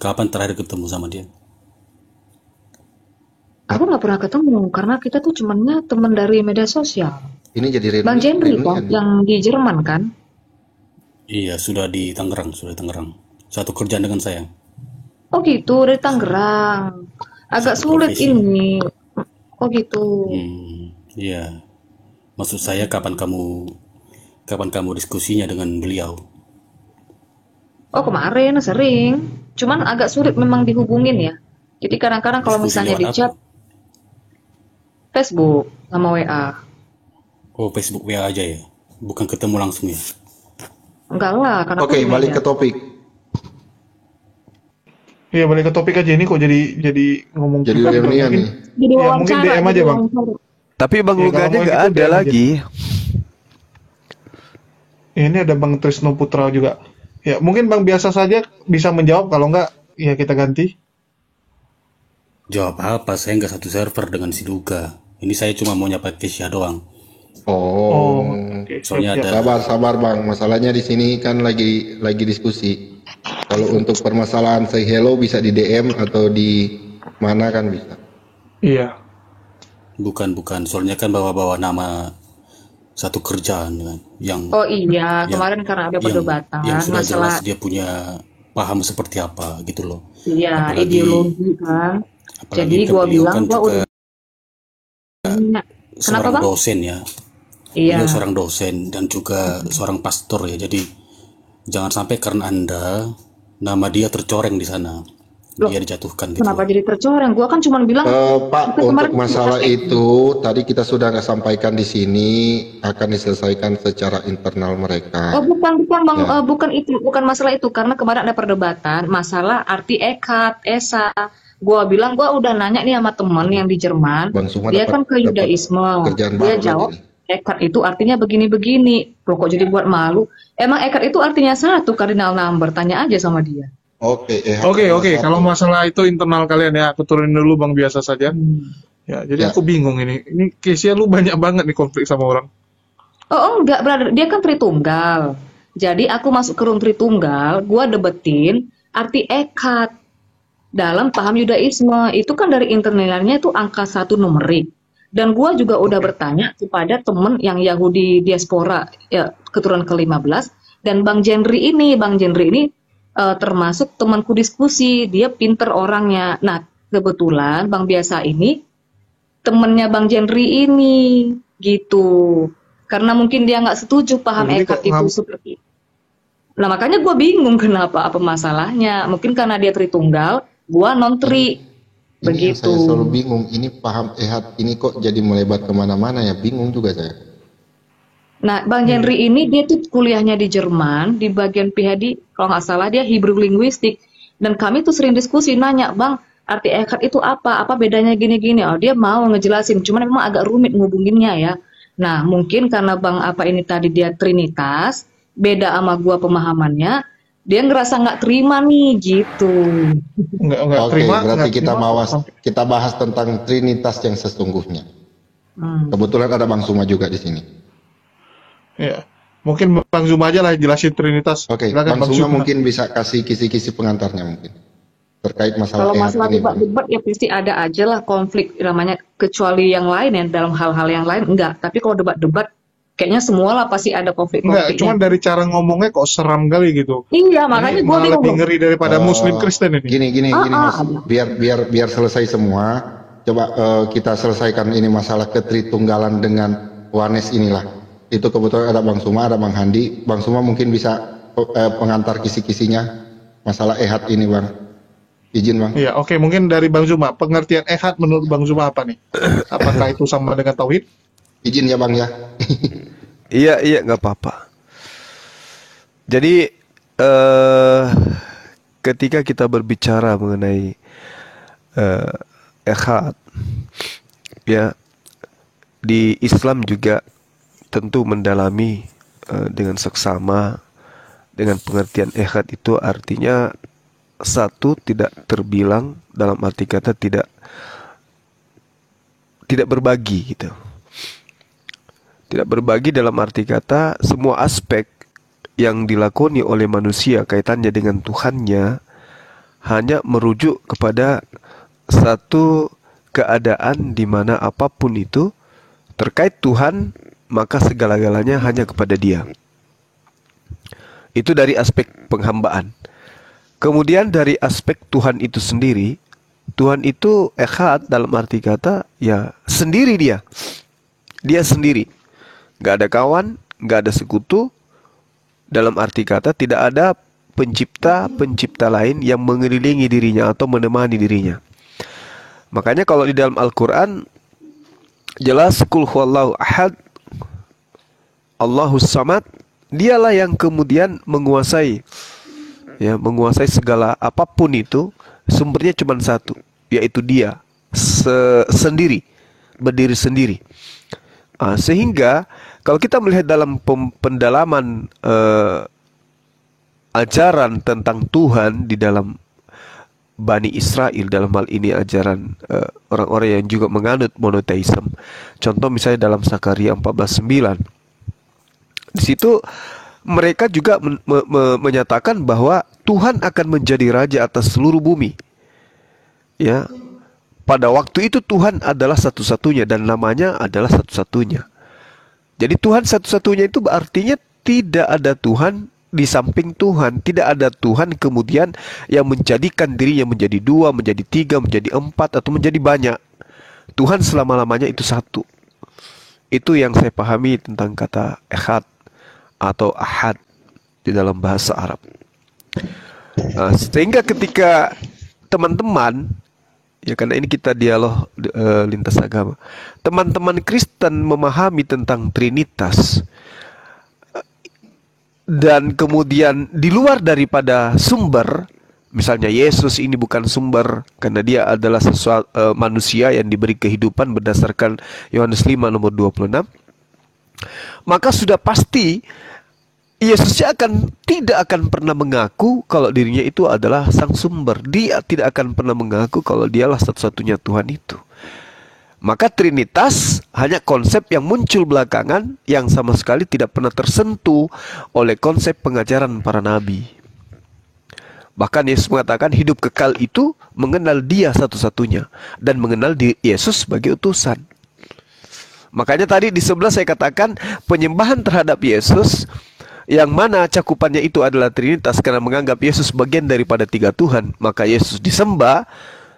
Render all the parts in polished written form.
Kapan terakhir ketemu sama dia? Aku nggak pernah ketemu karena kita tuh cumannya teman dari media sosial. Ini jadi Bang Jendri kan, reunian nih. yang di Jerman kan? Iya, sudah di Tangerang, Satu kerjaan dengan saya. Oh gitu, dari Tangerang. Agak Satu sulit profesi. ini. Oh gitu. Iya. Maksud saya kapan kamu diskusinya dengan beliau? Oh kemarin sering. Cuman agak sulit memang dihubungin ya. Jadi kadang-kadang kalau Diskusi misalnya lewat di apa? chat Facebook sama WA. Oh, Facebook WA aja ya. Bukan ketemu langsung ya. Enggak lah, karena aku Oke, di balik media. ke topik. Iya, balik ke topik aja ini kok jadi ngomong Jadi pribadi, Bang. reunian Mungkin nih. Jadi ya mungkin wawancara, DM jadi aja, Bang. wawancara. Tapi Bang Ya, kalau Luganya mau nggak gitu ada DM aja. lagi. Ini ada Bang Trisno Putra juga. Ya, mungkin Bang biasa saja bisa menjawab, kalau enggak ya kita ganti. Jawab apa? Saya nggak satu server dengan si Duga. Ini saya cuma mau nyapa Kesia doang. Oh, Oke, Soalnya siap. ada sabar Bang. Masalahnya di sini kan lagi diskusi. Kalau untuk permasalahan say hello bisa di DM atau di mana kan bisa. Iya. bukan. Soalnya kan bawa-bawa nama satu kerjaan kan. Oh iya, Yang kemarin karena ada perdebatan yang sudah masalah jelas dia punya paham seperti apa gitu loh. iya Apalagi ideologi kan. Jadi kan gua beliau bilang kan gua juga udah kenapa seorang Bang? dosen ya. Iya. Beliau seorang dosen dan juga seorang pastor ya. Jadi jangan sampai karena Anda nama dia tercoreng di sana. Loh, Dia dijatuhkan gitu kenapa loh. jadi tercoreng? Gua kan cuma bilang Pak, kita kemarin untuk masalah itu tadi kita sudah nggak sampaikan di sini, akan diselesaikan secara internal Oh mereka. bukan Bang, Ya. bukan masalah itu karena kemarin ada perdebatan masalah arti ekat, esa. Gua bilang gua udah nanya nih sama temen yang di Jerman, Bang Suma dia dapat kan ke Yudaisme, kerjaan dia baru lagi jawab nih. ekat itu artinya begini-begini. Loh kok jadi buat malu? Emang ekat itu artinya satu cardinal number? Tanya aja sama dia. Oke, Oke, satu. kalau masalah itu internal kalian ya, aku turunin dulu Bang biasa saja. Ya, jadi Ya. aku bingung ini. Ini case-nya lu banyak banget nih konflik sama orang. Oh enggak, brother. Dia kan Tritunggal. Jadi aku masuk ke room Tritunggal, gua debetin arti ekat dalam paham Yudaisme. Itu kan dari internalnya itu angka 1 numerik. Dan gua juga udah bertanya kepada temen yang Yahudi diaspora ya, keturunan ke-15 dan Bang Jendri ini termasuk temanku diskusi, dia pinter orangnya. Nah, kebetulan Bang Biasa ini temennya Bang Jendri ini gitu. Karena mungkin dia nggak setuju paham Jadi ekat kok itu seperti itu. Nah makanya gue bingung kenapa apa masalahnya. Mungkin karena dia Tritunggal, gue non-tri. Ini yang Begitu. saya selalu bingung, ini paham ehad ini kok jadi melebar kemana-mana ya, bingung juga saya. Nah Bang Jendri ini dia tuh kuliahnya di Jerman, di bagian PhD, kalau nggak salah dia Hebrew Linguistik. Dan kami tuh sering diskusi, nanya, Bang, arti ekat itu apa? Apa bedanya gini-gini? Oh dia mau ngejelasin, cuman memang agak rumit ngubunginnya ya. Nah mungkin karena Bang apa ini tadi dia Trinitas, beda sama gua pemahamannya, dia ngerasa nggak terima nih gitu. Enggak Oke, terima. berarti enggak terima. kita bahas tentang Trinitas yang sesungguhnya. Hmm. Kebetulan ada Bang Suma juga di sini. Ya. Mungkin Bang Zuma aja lah jelasin Trinitas. Oke, Silakan, Bang Suma mungkin bisa kasih kisi-kisi pengantarnya mungkin terkait masalah Kalau ehad masalah ini, Bang. debat-debat ya pasti ada aja lah konflik namanya, kecuali yang lain ya dalam hal-hal yang lain enggak. Tapi kalau debat-debat kayaknya semua lah pasti ada Enggak, konflik-konfliknya. cuman dari cara ngomongnya kok seram kali gitu. Iya, makanya Ini gue malah bingung. lebih ngeri daripada Muslim Kristen ini. Gini Mas, ada. biar selesai semua. Coba kita selesaikan ini masalah ketritunggalan dengan Wanes inilah. Itu kebetulan ada Bang Suma, ada Bang Handi. Bang Suma mungkin bisa pengantar kisi-kisinya masalah ehad ini, Bang. Izin, Bang. Iya, oke, mungkin dari Bang Zuma, pengertian ehad menurut Bang Zuma apa nih? Apakah itu sama dengan tauhid? Izin ya, Bang ya. Iya, nggak apa-apa. Jadi ketika kita berbicara mengenai ehad, ya di Islam juga tentu mendalami dengan seksama dengan pengertian ehad itu artinya satu, tidak terbilang, dalam arti kata tidak berbagi gitu. Tidak berbagi dalam arti kata semua aspek yang dilakoni oleh manusia kaitannya dengan Tuhannya hanya merujuk kepada satu keadaan di mana apapun itu terkait Tuhan, maka segala-galanya hanya kepada Dia. Itu dari aspek penghambaan. Kemudian dari aspek Tuhan itu sendiri, Tuhan itu echad dalam arti kata ya sendiri Dia. Dia sendiri. Gak ada kawan, gak ada sekutu. Dalam arti kata tidak ada pencipta lain yang mengelilingi dirinya atau menemani dirinya. Makanya kalau di dalam Al-Quran jelas Qul huwallahu ahad, Allahus samad, Dialah yang kemudian menguasai segala apapun itu, sumbernya cuma satu, yaitu Dia sendiri, berdiri sendiri. Sehingga kalau kita melihat dalam pendalaman ajaran tentang Tuhan di dalam Bani Israel, dalam hal ini ajaran orang-orang yang juga menganut monoteisme. Contoh misalnya dalam Zakaria 14:9. Di situ mereka juga menyatakan bahwa Tuhan akan menjadi raja atas seluruh bumi. Ya. Pada waktu itu Tuhan adalah satu-satunya dan namanya adalah satu-satunya. Jadi Tuhan satu-satunya itu artinya tidak ada Tuhan di samping Tuhan. Tidak ada Tuhan kemudian yang menjadikan dirinya menjadi dua, menjadi tiga, menjadi empat, atau menjadi banyak. Tuhan selama-lamanya itu satu. Itu yang saya pahami tentang kata echad atau ahad di dalam bahasa Arab. Sehingga ketika teman-teman, ya karena ini kita dialog lintas agama, teman-teman Kristen memahami tentang Trinitas dan kemudian di luar daripada sumber, misalnya Yesus ini bukan sumber karena dia adalah manusia yang diberi kehidupan berdasarkan Yohanes 5 nomor 26, maka sudah pasti Yesusnya tidak akan pernah mengaku kalau dirinya itu adalah sang sumber. Dia tidak akan pernah mengaku kalau dialah satu-satunya Tuhan itu. Maka Trinitas hanya konsep yang muncul belakangan yang sama sekali tidak pernah tersentuh oleh konsep pengajaran para nabi. Bahkan Yesus mengatakan hidup kekal itu mengenal Dia satu-satunya dan mengenal Yesus sebagai utusan. Makanya tadi di sebelah saya katakan penyembahan terhadap Yesus yang mana cakupannya itu adalah Trinitas karena menganggap Yesus bagian daripada tiga Tuhan, maka Yesus disembah.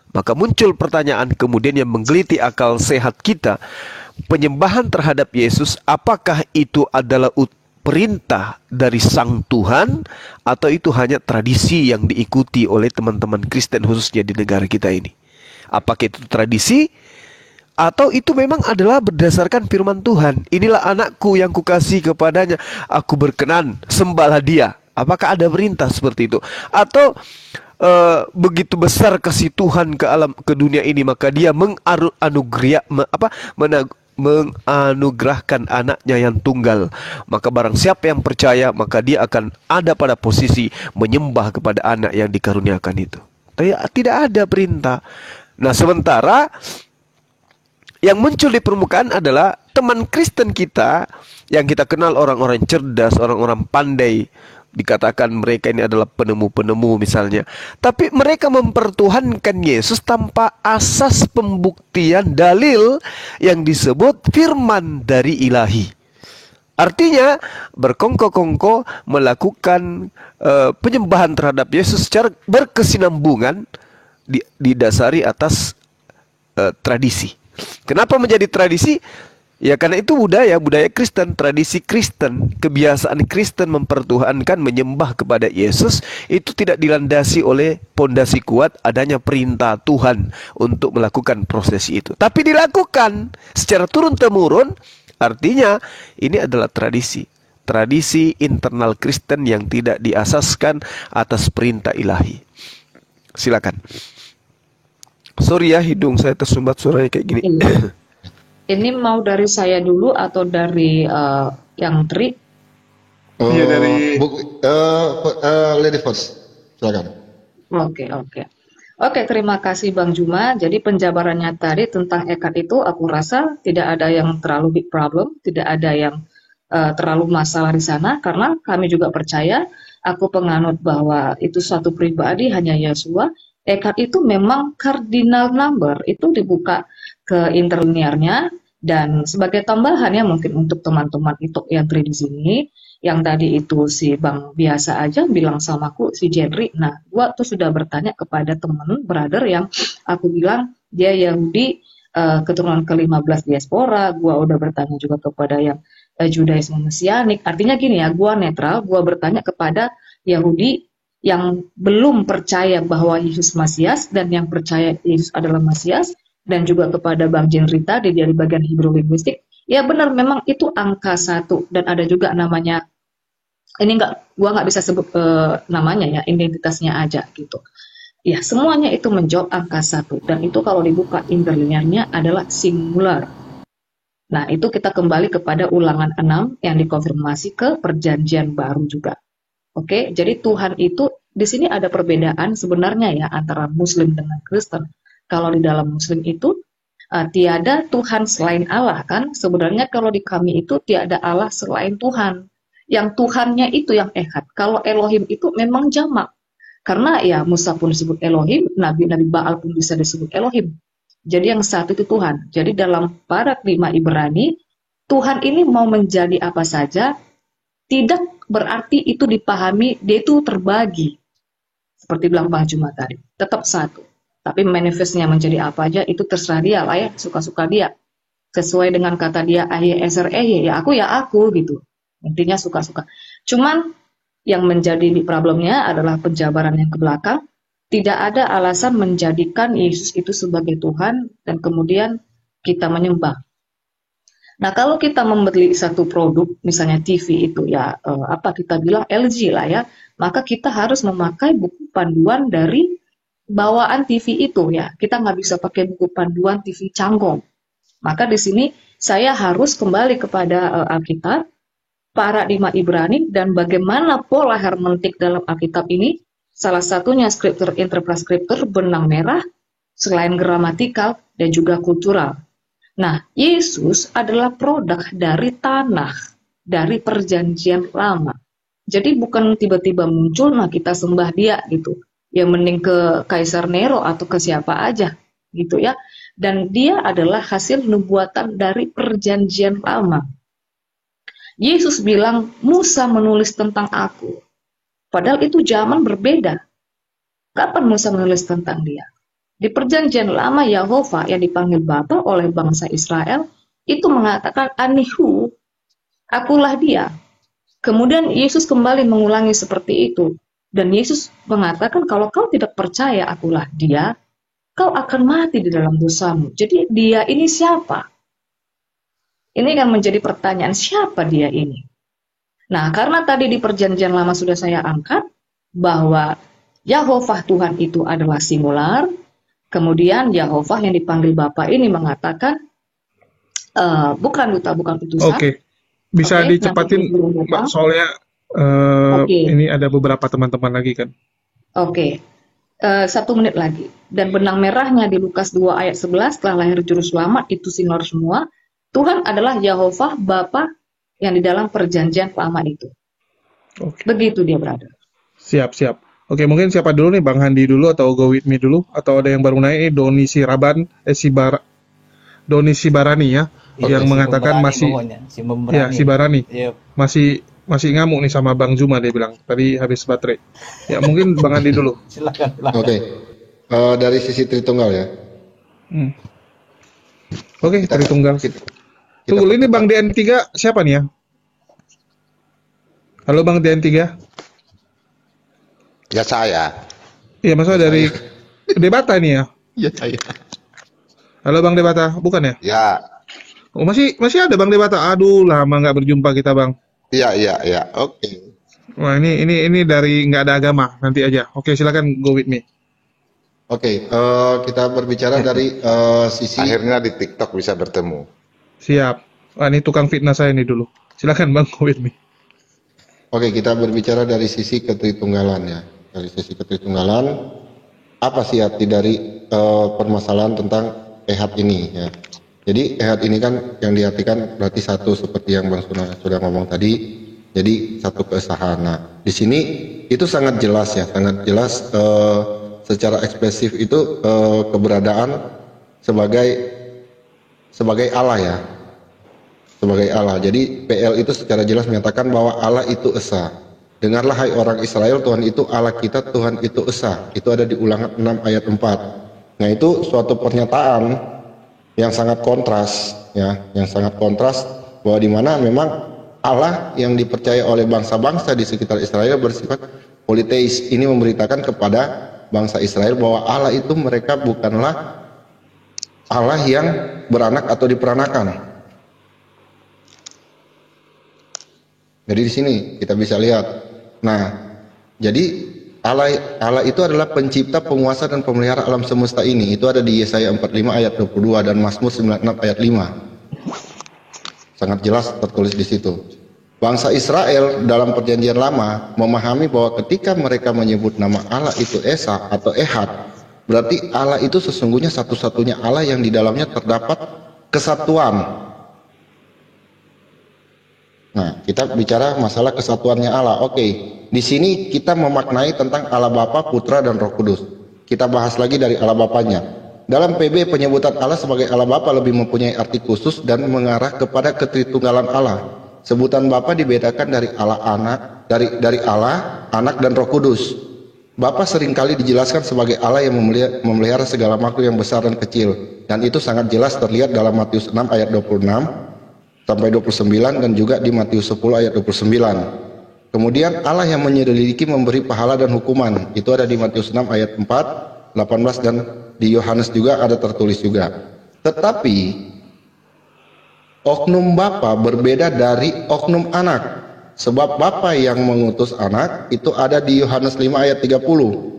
Maka muncul pertanyaan kemudian yang menggeliti akal sehat kita. Penyembahan terhadap Yesus, apakah itu adalah perintah dari Sang Tuhan atau itu hanya tradisi yang diikuti oleh teman-teman Kristen khususnya di negara kita ini? Apakah itu tradisi atau itu memang adalah berdasarkan firman Tuhan? Inilah anakku yang kukasih kepadanya, aku berkenan, sembahlah dia. Apakah ada perintah seperti itu? Atau begitu besar kasih Tuhan ke dunia ini, maka dia menganugerahkan anaknya yang tunggal. Maka barang siapa yang percaya, maka dia akan ada pada posisi menyembah kepada anak yang dikaruniakan itu. Tapi tidak ada perintah. Nah, sementara yang muncul di permukaan adalah teman Kristen kita yang kita kenal orang-orang cerdas, orang-orang pandai. Dikatakan mereka ini adalah penemu-penemu misalnya. Tapi mereka mempertuhankan Yesus tanpa asas pembuktian dalil yang disebut firman dari ilahi. Artinya berkongko-kongko melakukan penyembahan terhadap Yesus secara berkesinambungan didasari atas tradisi. Kenapa menjadi tradisi? Ya karena itu budaya Kristen, tradisi Kristen, kebiasaan Kristen mempertuhankan, menyembah kepada Yesus itu tidak dilandasi oleh pondasi kuat adanya perintah Tuhan untuk melakukan prosesi itu. Tapi dilakukan secara turun-temurun, artinya ini adalah tradisi internal Kristen yang tidak diasaskan atas perintah ilahi. Silakan. Sorry ya, hidung saya tersumbat suaranya kayak gini. Ini mau dari saya dulu atau dari yang Tri? Iya, dari Lady first, silakan. Oke, terima kasih Bang Juma. Jadi penjabarannya tadi tentang echad itu aku rasa tidak ada yang terlalu big problem, tidak ada yang terlalu masalah di sana karena kami juga percaya aku penganut bahwa itu suatu pribadi hanya Yesua, Eckhart itu memang cardinal number, itu dibuka ke interlinearnya. Dan sebagai tambahan ya mungkin untuk teman-teman itu yang di sini, yang tadi itu si Bang biasa aja bilang sama aku si Jenry. Nah, gua tuh sudah bertanya kepada temen brother yang aku bilang dia Yahudi keturunan ke-15 diaspora. Gua udah bertanya juga kepada yang Judaisme Mesianik. Artinya gini ya, gua netral, gua bertanya kepada Yahudi yang belum percaya bahwa Yesus Masias dan yang percaya Yesus adalah Masias, dan juga kepada Bang Jenry tadi dari bagian Hebrew linguistik. Ya benar, memang itu angka 1 dan ada juga namanya, ini gua nggak bisa sebut namanya ya, identitasnya aja gitu. Ya semuanya itu menjawab angka 1 dan itu kalau dibuka interlinearnya adalah singular. Nah itu kita kembali kepada ulangan 6 yang dikonfirmasi ke perjanjian baru juga. Oke, jadi Tuhan itu di sini ada perbedaan sebenarnya ya antara Muslim dengan Kristen. Kalau di dalam Muslim itu tiada Tuhan selain Allah kan, sebenarnya kalau di kami itu tiada Allah selain Tuhan. Yang Tuhannya itu yang Echad. Kalau Elohim itu memang jamak. Karena ya Musa pun disebut Elohim, Nabi-Nabi Baal pun bisa disebut Elohim. Jadi yang satu itu Tuhan. Jadi dalam paradigma Ibrani, Tuhan ini mau menjadi apa saja, tidak berarti itu dipahami, dia itu terbagi. Seperti bilang Bang Juma tadi, tetap satu. Tapi manifestnya menjadi apa aja itu terserah dia lah ya, suka-suka dia. Sesuai dengan kata dia Ahye Eser Ehye, ya aku gitu. Intinya suka-suka. Cuman yang menjadi problemnya adalah penjabaran yang ke belakang. Tidak ada alasan menjadikan Yesus itu sebagai Tuhan dan kemudian kita menyembah. Nah kalau kita membeli satu produk, misalnya TV itu ya apa kita bilang LG lah ya, maka kita harus memakai buku panduan dari bawaan TV itu ya. Kita nggak bisa pakai buku panduan TV canggong. Maka di sini saya harus kembali kepada Alkitab, paradigma Ibrani, dan bagaimana pola hermeneutik dalam Alkitab ini. Salah satunya skriptur interpraskriptur benang merah, selain gramatikal dan juga kultural. Nah, Yesus adalah produk dari tanah, dari perjanjian lama. Jadi bukan tiba-tiba muncul, nah kita sembah dia gitu. Ya mending ke Kaisar Nero atau ke siapa aja gitu ya. Dan dia adalah hasil nubuatan dari perjanjian lama. Yesus bilang Musa menulis tentang aku. Padahal itu zaman berbeda. Kapan Musa menulis tentang dia? Di perjanjian lama Yahova yang dipanggil Bapa oleh bangsa Israel itu mengatakan Anihu, akulah dia. Kemudian Yesus kembali mengulangi seperti itu. Dan Yesus mengatakan kalau kau tidak percaya akulah dia, kau akan mati di dalam dosamu. Jadi dia ini siapa? Ini kan menjadi pertanyaan, siapa dia ini? Nah, karena tadi di perjanjian lama sudah saya angkat, bahwa Yahovah Tuhan itu adalah singular, kemudian Yahovah yang dipanggil Bapa ini mengatakan, bukan duta, bukan utusan. Oke, bisa dicepatin Mbak, soalnya ini ada beberapa teman-teman lagi kan. Oke. 1 menit lagi. Dan benang merahnya di Lukas 2 ayat 11, setelah lahir juru selamat itu singular semua. Tuhan adalah Yahovah Bapa yang di dalam perjanjian lama itu. Oke. Begitu dia berada. Siap. Oke, mungkin siapa dulu nih, Bang Handi dulu atau Go With Me dulu, atau ada yang baru naik, Doni Siraban, Doni Sibarani ya, yang mengatakan masih Sibarani. Yep. Masih ngamuk nih sama Bang Juma, dia bilang tadi habis baterai. Ya mungkin Bang Handi dulu. Silakan. Oke. Dari sisi Tritunggal ya. Oke, Tritunggal. Tunggu, ini Bang DN3 siapa nih ya? Halo Bang DN3. Ya saya. Iya, maksudnya dari Debata ini ya? Ya saya. Halo Bang Debata, bukan ya? Ya. Oh, masih ada Bang Debata. Aduh, lama nggak berjumpa kita Bang. Iya. Oke. Wah, ini dari nggak ada agama, nanti aja. Oke, silakan Go With Me. Oke, kita berbicara dari sisi. Akhirnya di TikTok bisa bertemu. Siap. Wah, ini tukang fitnah saya ini dulu. Silakan Bang Go With Me. Oke, kita berbicara dari sisi ketritunggalan ya. Dari sisi ketritunggalan, apa sih arti dari permasalahan tentang ehad ini ya. Jadi ehad ini kan yang diartikan berarti satu, seperti yang Bang Suna sudah ngomong tadi. Jadi satu keesahan. Nah, di sini itu sangat jelas ya, sangat jelas secara ekspresif itu keberadaan sebagai Allah ya, sebagai Allah. Jadi PL itu secara jelas menyatakan bahwa Allah itu esa. Dengarlah hai orang Israel, Tuhan itu Allah kita, Tuhan itu esa. Itu ada di Ulangan 6 ayat 4. Nah, itu suatu pernyataan yang sangat kontras ya, yang sangat kontras bahwa di mana memang Allah yang dipercaya oleh bangsa-bangsa di sekitar Israel bersifat politeis. Ini memberitakan kepada bangsa Israel bahwa Allah itu mereka bukanlah Allah yang beranak atau diperanakan. Jadi di sini kita bisa lihat. Nah, jadi Allah itu adalah pencipta, penguasa dan pemelihara alam semesta ini. Itu ada di Yesaya 45 ayat 22 dan Mazmur 96 ayat 5. Sangat jelas tertulis di situ. Bangsa Israel dalam perjanjian lama memahami bahwa ketika mereka menyebut nama Allah itu Esa atau Ehad, berarti Allah itu sesungguhnya satu-satunya Allah yang di dalamnya terdapat kesatuan. Nah, kita bicara masalah kesatuannya Allah. Oke, di sini kita memaknai tentang Allah Bapa, Putra, dan Roh Kudus. Kita bahas lagi dari Allah Bapanya. Dalam PB, penyebutan Allah sebagai Allah Bapa lebih mempunyai arti khusus dan mengarah kepada ketritunggalan Allah. Sebutan Bapa dibedakan dari Allah Anak, dari Allah, Anak, dan Roh Kudus. Bapa seringkali dijelaskan sebagai Allah yang memelihara segala makhluk yang besar dan kecil, dan itu sangat jelas terlihat dalam Matius 6 ayat 26 sampai 29 dan juga di Matius 10 ayat 29. Kemudian Allah yang menyelidiki memberi pahala dan hukuman, itu ada di Matius 6 ayat 4, 18 dan di Yohanes juga ada tertulis juga. Tetapi oknum Bapa berbeda dari oknum anak. Sebab Bapa yang mengutus anak itu ada di Yohanes 5 ayat 30.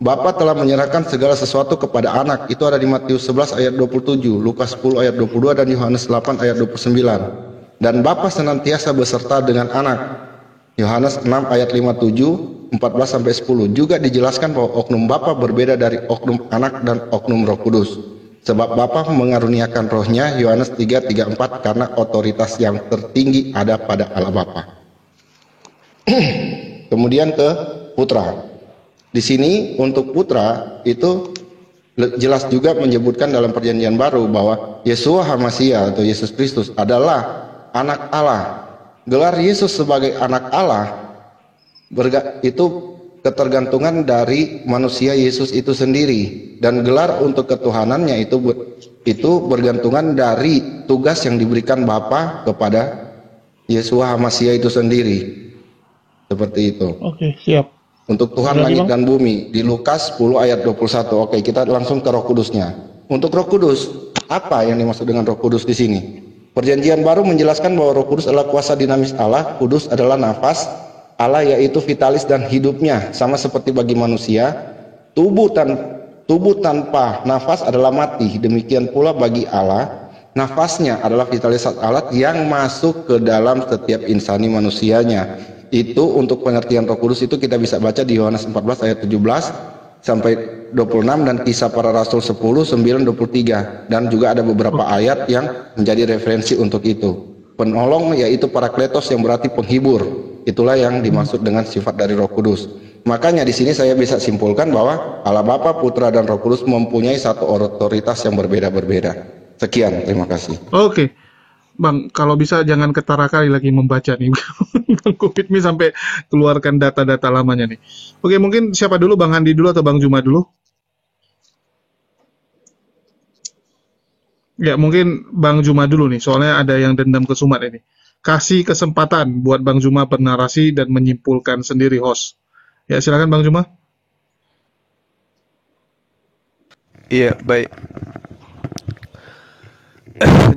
Bapa telah menyerahkan segala sesuatu kepada anak. Itu ada di Matius 11 ayat 27, Lukas 10 ayat 22 dan Yohanes 8 ayat 29. Dan Bapa senantiasa beserta dengan anak. Yohanes 6 ayat 57, 14 sampai 10. Juga dijelaskan bahwa oknum Bapa berbeda dari oknum anak dan oknum Roh Kudus. Sebab Bapa mengaruniakan rohnya, Yohanes 3, 34, karena otoritas yang tertinggi ada pada Allah Bapa. Kemudian ke Putra. Di sini untuk Putra itu jelas juga menyebutkan dalam perjanjian baru bahwa Yeshua HaMashiach atau Yesus Kristus adalah anak Allah. Gelar Yesus sebagai anak Allah itu ketergantungan dari manusia Yesus itu sendiri, dan gelar untuk ketuhanannya itu bergantungan dari tugas yang diberikan Bapa kepada Yeshua HaMashiach itu sendiri. Seperti itu. Oke, siap. Untuk Tuhan langit dan bumi di Lukas 10 ayat 21. Oke, kita langsung ke Roh Kudusnya. Untuk Roh Kudus, apa yang dimaksud dengan Roh Kudus di sini? Perjanjian baru menjelaskan bahwa Roh Kudus adalah kuasa dinamis Allah. Kudus adalah nafas Allah, yaitu vitalis dan hidupnya, sama seperti bagi manusia. Tubuh tanpa nafas adalah mati. Demikian pula bagi Allah, nafasnya adalah vitalitas Allah yang masuk ke dalam setiap insani manusianya. Itu untuk pengertian Roh Kudus itu kita bisa baca di Yohanes 14 ayat 17 sampai 26 dan Kisah Para Rasul 10, 9, 23, dan juga ada beberapa ayat yang menjadi referensi untuk itu. Penolong yaitu Parakletos yang berarti penghibur. Itulah yang dimaksud dengan sifat dari Roh Kudus. Makanya di sini saya bisa simpulkan bahwa Allah Bapa, Putra, dan Roh Kudus mempunyai satu otoritas yang berbeda-berbeda. Sekian, terima kasih. Oke. Bang, kalau bisa jangan ketara kali lagi membaca nih. Bang Kupitmi sampai keluarkan data-data lamanya nih. Oke, mungkin siapa dulu? Bang Handi dulu atau Bang Juma dulu? Ya, mungkin Bang Juma dulu nih. Soalnya ada yang dendam ke Sumat ini. Kasih kesempatan buat Bang Juma bernarasi dan menyimpulkan sendiri host. Ya, silakan Bang Juma. Iya, baik.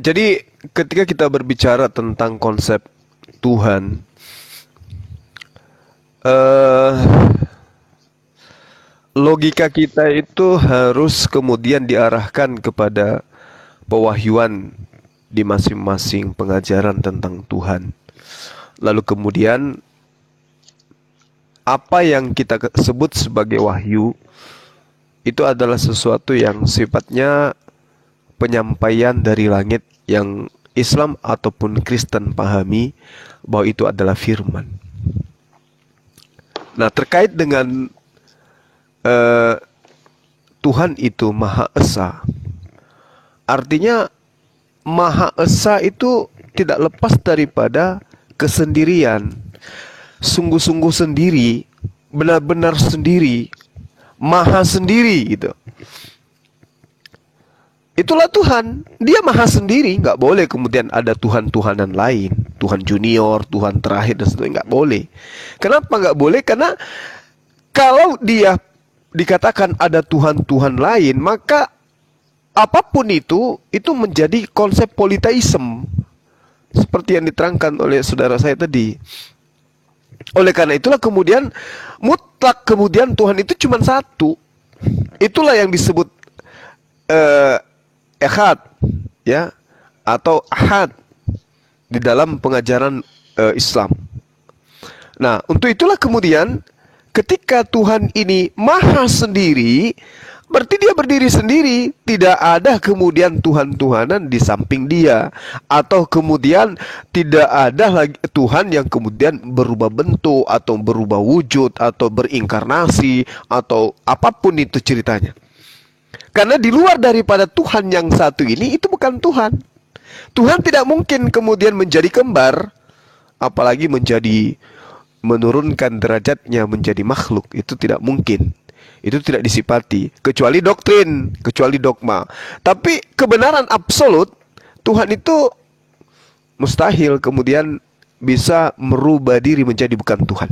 Jadi ketika kita berbicara tentang konsep Tuhan, logika kita itu harus kemudian diarahkan kepada pewahyuan di masing-masing pengajaran tentang Tuhan. Lalu kemudian apa yang kita sebut sebagai wahyu itu adalah sesuatu yang sifatnya penyampaian dari langit yang Islam ataupun Kristen pahami bahwa itu adalah firman. Nah, terkait dengan Tuhan itu Maha Esa, artinya Maha Esa itu tidak lepas daripada kesendirian, sungguh-sungguh sendiri, benar-benar sendiri, maha sendiri gitu. Itulah Tuhan, dia maha sendiri, nggak boleh kemudian ada Tuhan-Tuhanan lain, Tuhan junior, Tuhan terakhir dan sebagainya, nggak boleh. Kenapa nggak boleh? Karena kalau dia dikatakan ada Tuhan-Tuhan lain, maka apapun itu menjadi konsep politeisme, seperti yang diterangkan oleh saudara saya tadi. Oleh karena itulah kemudian mutlak kemudian Tuhan itu cuma satu. Itulah yang disebut Echad, ya, atau Ahad di dalam pengajaran Islam. Nah, untuk itulah kemudian ketika Tuhan ini maha sendiri, berarti dia berdiri sendiri, tidak ada kemudian Tuhan-Tuhanan di samping dia, atau kemudian tidak ada lagi Tuhan yang kemudian berubah bentuk atau berubah wujud atau berinkarnasi atau apapun itu ceritanya. Karena di luar daripada Tuhan yang satu ini, itu bukan Tuhan. Tuhan tidak mungkin kemudian menjadi kembar, apalagi menurunkan derajatnya menjadi makhluk. Itu tidak mungkin. Itu tidak disifati, kecuali doktrin, kecuali dogma. Tapi kebenaran absolut, Tuhan itu mustahil kemudian bisa merubah diri menjadi bukan Tuhan.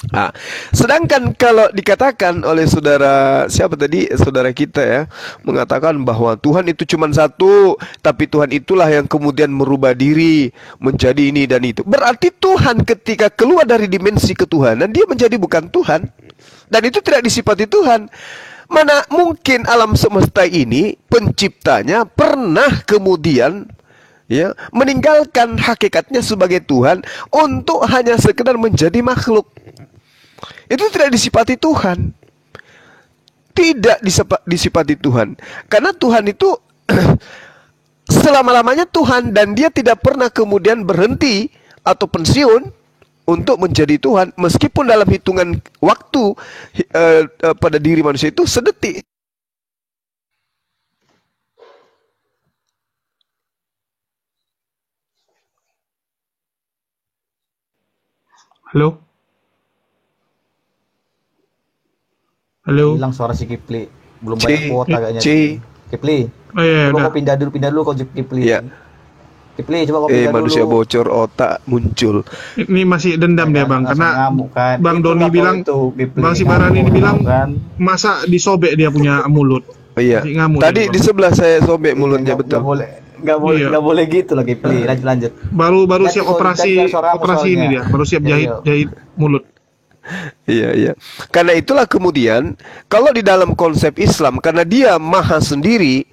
Nah, sedangkan kalau dikatakan oleh saudara, siapa tadi, saudara kita ya, mengatakan bahwa Tuhan itu cuma satu, tapi Tuhan itulah yang kemudian merubah diri menjadi ini dan itu. Berarti Tuhan ketika keluar dari dimensi ketuhanan, dia menjadi bukan Tuhan. Dan itu tidak disifati Tuhan. Mana mungkin alam semesta ini penciptanya pernah kemudian ya meninggalkan hakikatnya sebagai Tuhan untuk hanya sekedar menjadi makhluk. Itu tidak disifati Tuhan. Tidak disifati Tuhan. Karena Tuhan itu selama-lamanya Tuhan, dan dia tidak pernah kemudian berhenti atau pensiun untuk menjadi Tuhan, meskipun dalam hitungan waktu pada diri manusia itu sedetik. Halo? Halo? Hilang suara si Kipli. Belum banyak kuota kayaknya. Kipli. Oh iya, coba udah. kau pindah dulu kau Kipli. Iya. Kipli, coba kau pindah dulu. Manusia bocor otak muncul. Ini masih dendam dia Bang, karena ngamuk, kan. Bang Itu Doni nggak bilang, tahu itu, Kipli. Bang Sibarani ini bilang, kan. masa disobek dia punya mulut. Oh, iya. Masih ngamuk Tadi dia, di Bang. sebelah saya sobek mulutnya, betul. Nggak boleh, Iya. nggak boleh gitu lah Kipli. Lanjut. Baru Nanti siap kalau operasi didengar suara apa operasi ini soalnya. dia, baru siap Iya. jahit mulut. Iya. Karena itulah kemudian kalau di dalam konsep Islam, karena dia maha sendiri,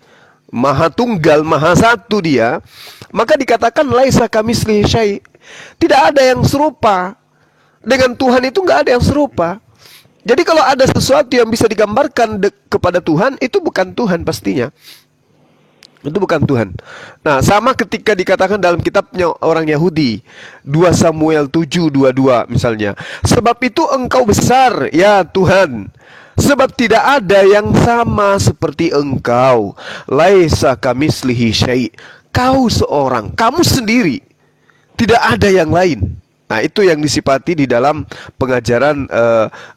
maha tunggal, maha satu dia, maka dikatakan laisa kamitslihi syai'. Tidak ada yang serupa. Dengan Tuhan itu nggak ada yang serupa. Jadi kalau ada sesuatu yang bisa digambarkan kepada Tuhan, itu bukan Tuhan pastinya. Itu bukan Tuhan. Nah, sama ketika dikatakan dalam kitabnya orang Yahudi, 2 Samuel 7:22 misalnya. Sebab itu engkau besar, ya Tuhan. Sebab tidak ada yang sama seperti engkau. Laisa kamitslihi syai'. Kau seorang, kamu sendiri. Tidak ada yang lain. Nah, itu yang disifati di dalam pengajaran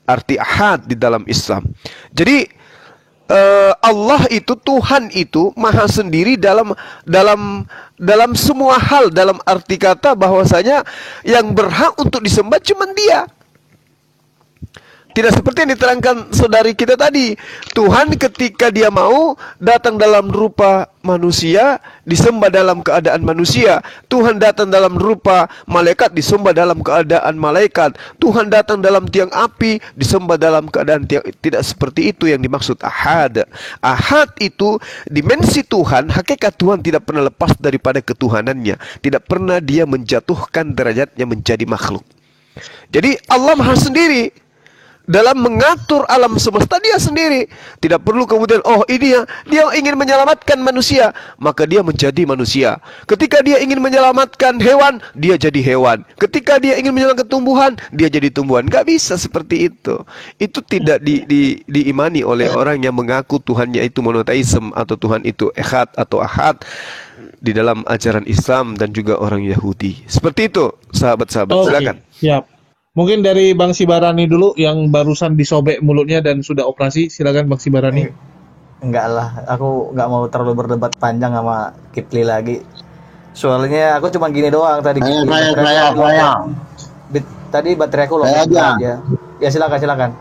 arti ahad di dalam Islam. Jadi Allah itu, Tuhan itu maha sendiri dalam semua hal, dalam arti kata bahwasanya yang berhak untuk disembah cuma dia. Tidak seperti yang diterangkan saudari kita tadi. Tuhan ketika dia mau datang dalam rupa manusia, disembah dalam keadaan manusia. Tuhan datang dalam rupa malaikat, disembah dalam keadaan malaikat. Tuhan datang dalam tiang api, disembah dalam keadaan tiang. Tidak seperti itu yang dimaksud ahad. Ahad itu dimensi Tuhan, hakikat Tuhan tidak pernah lepas daripada ketuhanannya. Tidak pernah dia menjatuhkan derajatnya menjadi makhluk. Jadi Allah maha sendiri. dalam mengatur alam semesta dia sendiri. Tidak perlu kemudian, oh ini ya, dia ingin menyelamatkan manusia, maka dia menjadi manusia. Ketika dia ingin menyelamatkan hewan, dia jadi hewan. Ketika dia ingin menyelamatkan tumbuhan, dia jadi tumbuhan. Gak bisa seperti itu. Itu tidak diimani oleh orang yang mengaku Tuhannya itu monoteisme, atau Tuhan itu echad atau ahad di dalam ajaran Islam dan juga orang Yahudi. Seperti itu, sahabat-sahabat. Silakan. Siap. Mungkin dari Bang Sibarani dulu yang barusan disobek mulutnya dan sudah operasi. Silakan Bang Sibarani. Enggak lah, aku nggak mau terlalu berdebat panjang sama Kipli lagi. Soalnya aku cuma gini doang tadi. Tadi baterai aku loh. Saya aja. Ya silakan.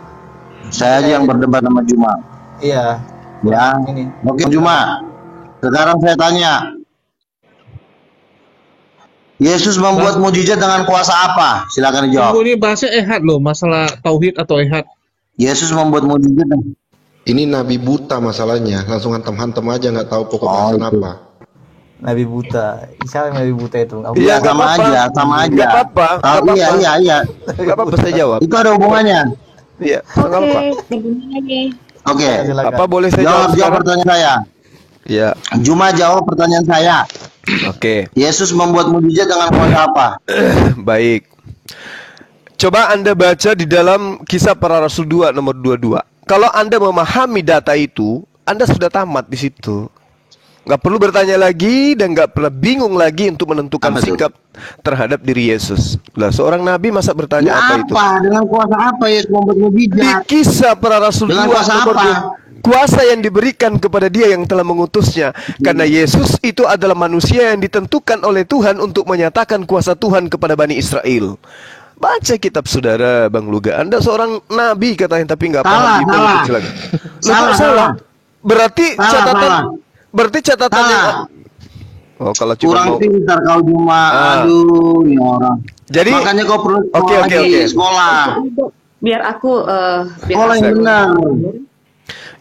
Saya aja yang berdebat sama Juma. Iya. Ya. Ini. Oke Juma. Sekarang saya tanya. Yesus membuat mujizat dengan kuasa apa? Silakan dijawab. Ini bahasnya ehad loh, masalah tauhid atau ehad. Yesus membuat mujizat. Ini nabi buta masalahnya, langsung hantam-hantam aja nggak tahu pokok bahasan apa. Nabi buta. Siapa yang nabi buta itu? Iya sama aja. Nggak apa-apa. Iya. Nggak apa-apa, saya jawab. Itu ada hubungannya. Iya. Nggak apa-apa. Oke. Apa boleh saya jawab pertanyaan saya? Iya. Juma jawab pertanyaan saya. Oke. Yesus membuat mujizat dengan kuasa apa? Baik. Coba Anda baca di dalam Kisah Para Rasul 2 nomor 22. Kalau Anda memahami data itu, Anda sudah tamat di situ. Nggak perlu bertanya lagi dan nggak perlu bingung lagi untuk menentukan sikap terhadap diri Yesus. Lah, seorang nabi masa bertanya apa itu? Dengan kuasa apa Yesus membuat Di mujizat? Kisah Para Rasul 2 Dengan kuasa nomor apa? 2. Kuasa yang diberikan kepada dia yang telah mengutusnya. Karena Yesus itu adalah manusia yang ditentukan oleh Tuhan untuk menyatakan kuasa Tuhan kepada Bani Israel. Baca kitab saudara Bang Luga. Anda seorang nabi katanya tapi nggak paham itu. Salah. Berarti catatannya. Oh, kalau cuma kurang pintar kau Juma. Aduh, ini orang. Jadi makanya kau perlu sekolah. Biar aku sekolah yang benar.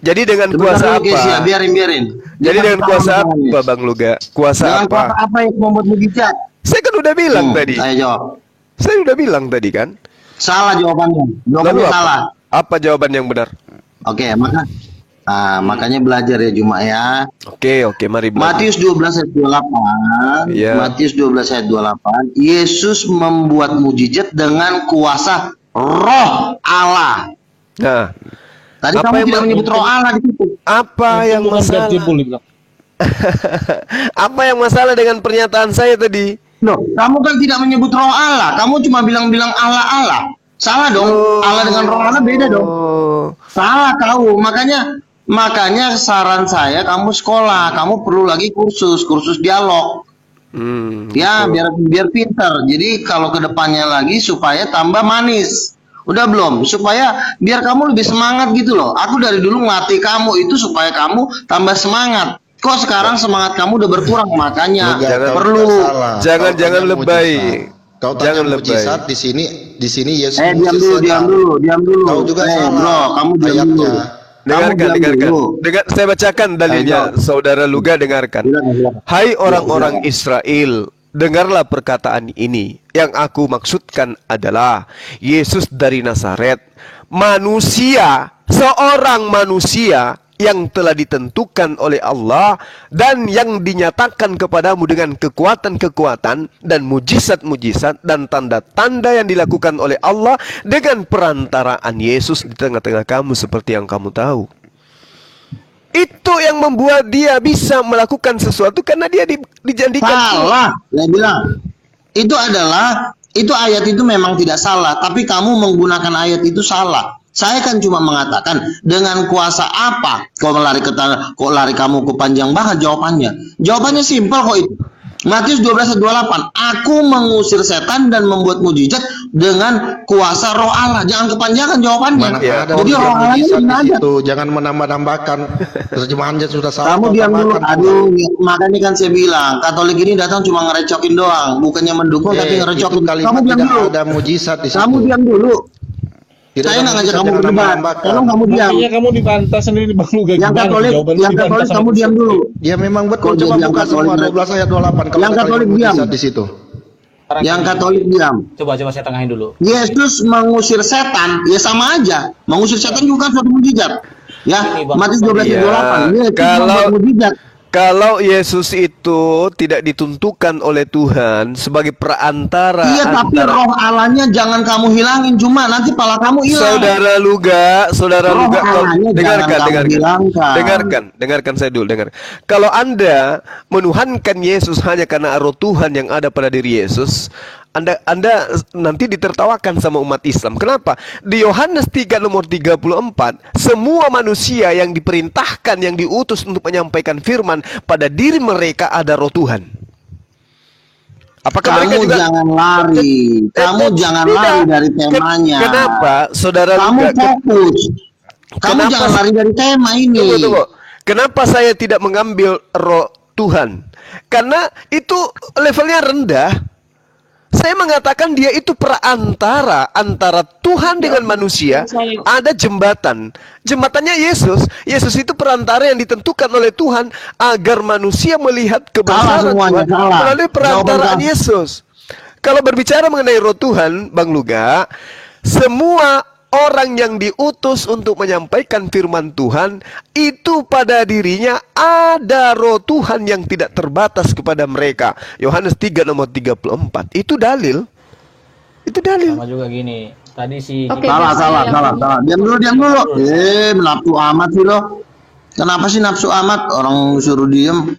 Jadi dengan kuasa apa? Biarin. Jadi dengan kuasa apa, Bang Luga? Kuasa apa? Kuasa apa yang membuat mujizat? Saya kan udah bilang tadi. Saya jawab. Saya udah bilang tadi kan. Salah jawabannya. Jawabannya salah. Apa jawaban yang benar? Oke, makanya belajar ya Juma ya. Oke, mari belajar. Matius 12 ayat 28. Yeah. Matius 12 ayat 28. Yesus membuat mujizat dengan kuasa Roh Allah. Nah, tadi kamu tidak menyebut Roh Allah di situ. Apa yang masalah? Apa yang masalah dengan pernyataan saya tadi? Loh, kamu kan tidak menyebut Roh Allah. Kamu cuma bilang-bilang Allah. Salah dong. Allah dengan Roh Allah beda dong. Salah kau. Makanya saran saya kamu sekolah, kamu perlu lagi kursus dialog. Ya, biar pintar. Jadi kalau kedepannya lagi supaya tambah manis. Udah belum? Supaya biar kamu lebih semangat gitu loh. Aku dari dulu ngelatih kamu itu supaya kamu tambah semangat. Kok sekarang semangat kamu udah berkurang? Makanya perlu. Jangan lebay. Kau jangan lebay. Di sini Yesus. Diam dulu. Kau juga salah. Bro, kamu diam dulu. Dengarkan. Saya bacakan dalilnya, saudara Luga, dengarkan. Hai orang-orang Israel, dengarlah perkataan ini. Yang aku maksudkan adalah Yesus dari Nazaret, seorang manusia yang telah ditentukan oleh Allah dan yang dinyatakan kepadamu dengan kekuatan-kekuatan dan mujizat-mujizat dan tanda-tanda yang dilakukan oleh Allah dengan perantaraan Yesus di tengah-tengah kamu seperti yang kamu tahu. Itu yang membuat dia bisa melakukan sesuatu karena dia dijanjikan. Salah, saya bilang. Itu ayat itu memang tidak salah, tapi kamu menggunakan ayat itu salah. Saya kan cuma mengatakan dengan kuasa apa kok lari kamu ke panjang banget jawabannya. Jawabannya simpel kok itu. Matius 12 ayat 28. Aku mengusir setan dan membuat mujizat dengan kuasa Roh Allah. Jangan kepanjangan jawabannya. Jadi Roh Allah itu jangan menambah-nambahkan. Terjemahannya sudah salah. Kamu diam dulu. Aduh, makanya kan saya bilang Katolik ini datang cuma ngerecokin doang, bukannya mendukung tapi ngerecokin. Kamu diam dulu. Ada mujizat di situ. Kamu diam dulu. Saya nggak ngajak kamu berdebat. Tolong kamu diam. Makanya kamu dibantah sendiri Bang Luga. Yang Katolik kamu diam dulu. Ya memang betul. Coba buka semua 12 ayat 28. Yang Katolik diam di situ. Sekarang Yang gini, Katolik diam. coba saya tengahin dulu. Yesus mengusir setan, ya sama aja. Mengusir setan juga kan suatu mujizat. Ya, Ini, Bang. Matius 12 ayat 28. Yesus membuat mujizat. Kalau Yesus itu tidak dituntukkan oleh Tuhan sebagai perantara Iya, tapi roh Allahnya jangan kamu hilangin, cuma nanti pala kamu hilang. Saudara Roh Luga, Allahnya jangan kamu hilangkan. dengarkan saya dulu, dengar. Kalau Anda menuhankan Yesus hanya karena roh Tuhan yang ada pada diri Yesus, Anda nanti ditertawakan sama umat Islam. Kenapa? Di Yohanes 3 nomor 34, semua manusia yang diperintahkan, yang diutus untuk menyampaikan firman, pada diri mereka ada roh Tuhan. Apakah mereka Kamu juga jangan lari. Kamu jangan lari dari temanya. Kenapa, saudara Kamu Luga? fokus. Kamu Kenapa jangan lari dari tema ini. Tunggu. Kenapa saya tidak mengambil roh Tuhan? Karena itu levelnya rendah. Saya mengatakan dia itu perantara antara Tuhan dengan manusia. Ada jembatan. Jembatannya Yesus. Yesus itu perantara yang ditentukan oleh Tuhan agar manusia melihat kebesaran Tuhan melalui perantaraan Yesus. Kalau berbicara mengenai roh Tuhan, Bang Luga, semua orang yang diutus untuk menyampaikan firman Tuhan, itu pada dirinya ada roh Tuhan yang tidak terbatas kepada mereka. Yohanes 3 nomor 34. Itu dalil. Sama juga gini. Tadi si Salah. Diam dulu. Nafsu amat sih lo. Kenapa sih nafsu amat? Orang suruh diem.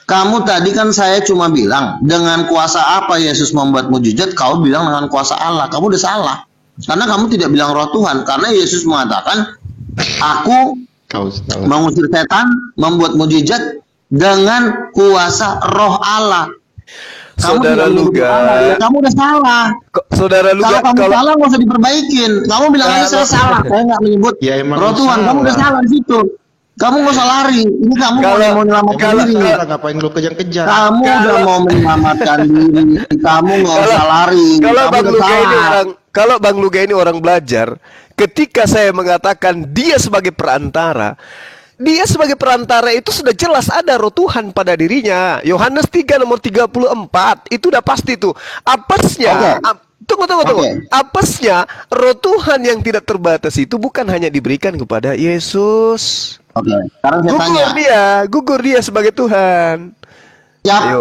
Kamu tadi kan saya cuma bilang, dengan kuasa apa Yesus membuat mujizat? Kau bilang dengan kuasa Allah. Kamu udah salah. Karena kamu tidak bilang roh Tuhan. Karena Yesus mengatakan, aku mengusir setan, membuat mujizat dengan kuasa roh Allah. Kamu Saudara Luga, ya, kamu udah salah. Saudara Luga, kalau kamu salah nggak usah diperbaikin. Kamu bilang aja saya salah. Saya nggak menyebut roh Tuhan. Kamu udah salah di situ. Kamu nggak usah lari. Ini kamu mau menyelamatkan diri. Ngapain lu kejar-kejar? Kamu udah mau menyelamatkan diri. Kamu nggak usah lari. Kalau Bang Luga ini orang belajar, ketika saya mengatakan dia sebagai perantara itu sudah jelas ada roh Tuhan pada dirinya. Yohanes 3 nomor 34 itu udah pasti tuh. Apesnya, tunggu. Apesnya roh Tuhan yang tidak terbatas itu bukan hanya diberikan kepada Yesus. Sekarang saya tanya. Gugur dia sebagai Tuhan. Ya,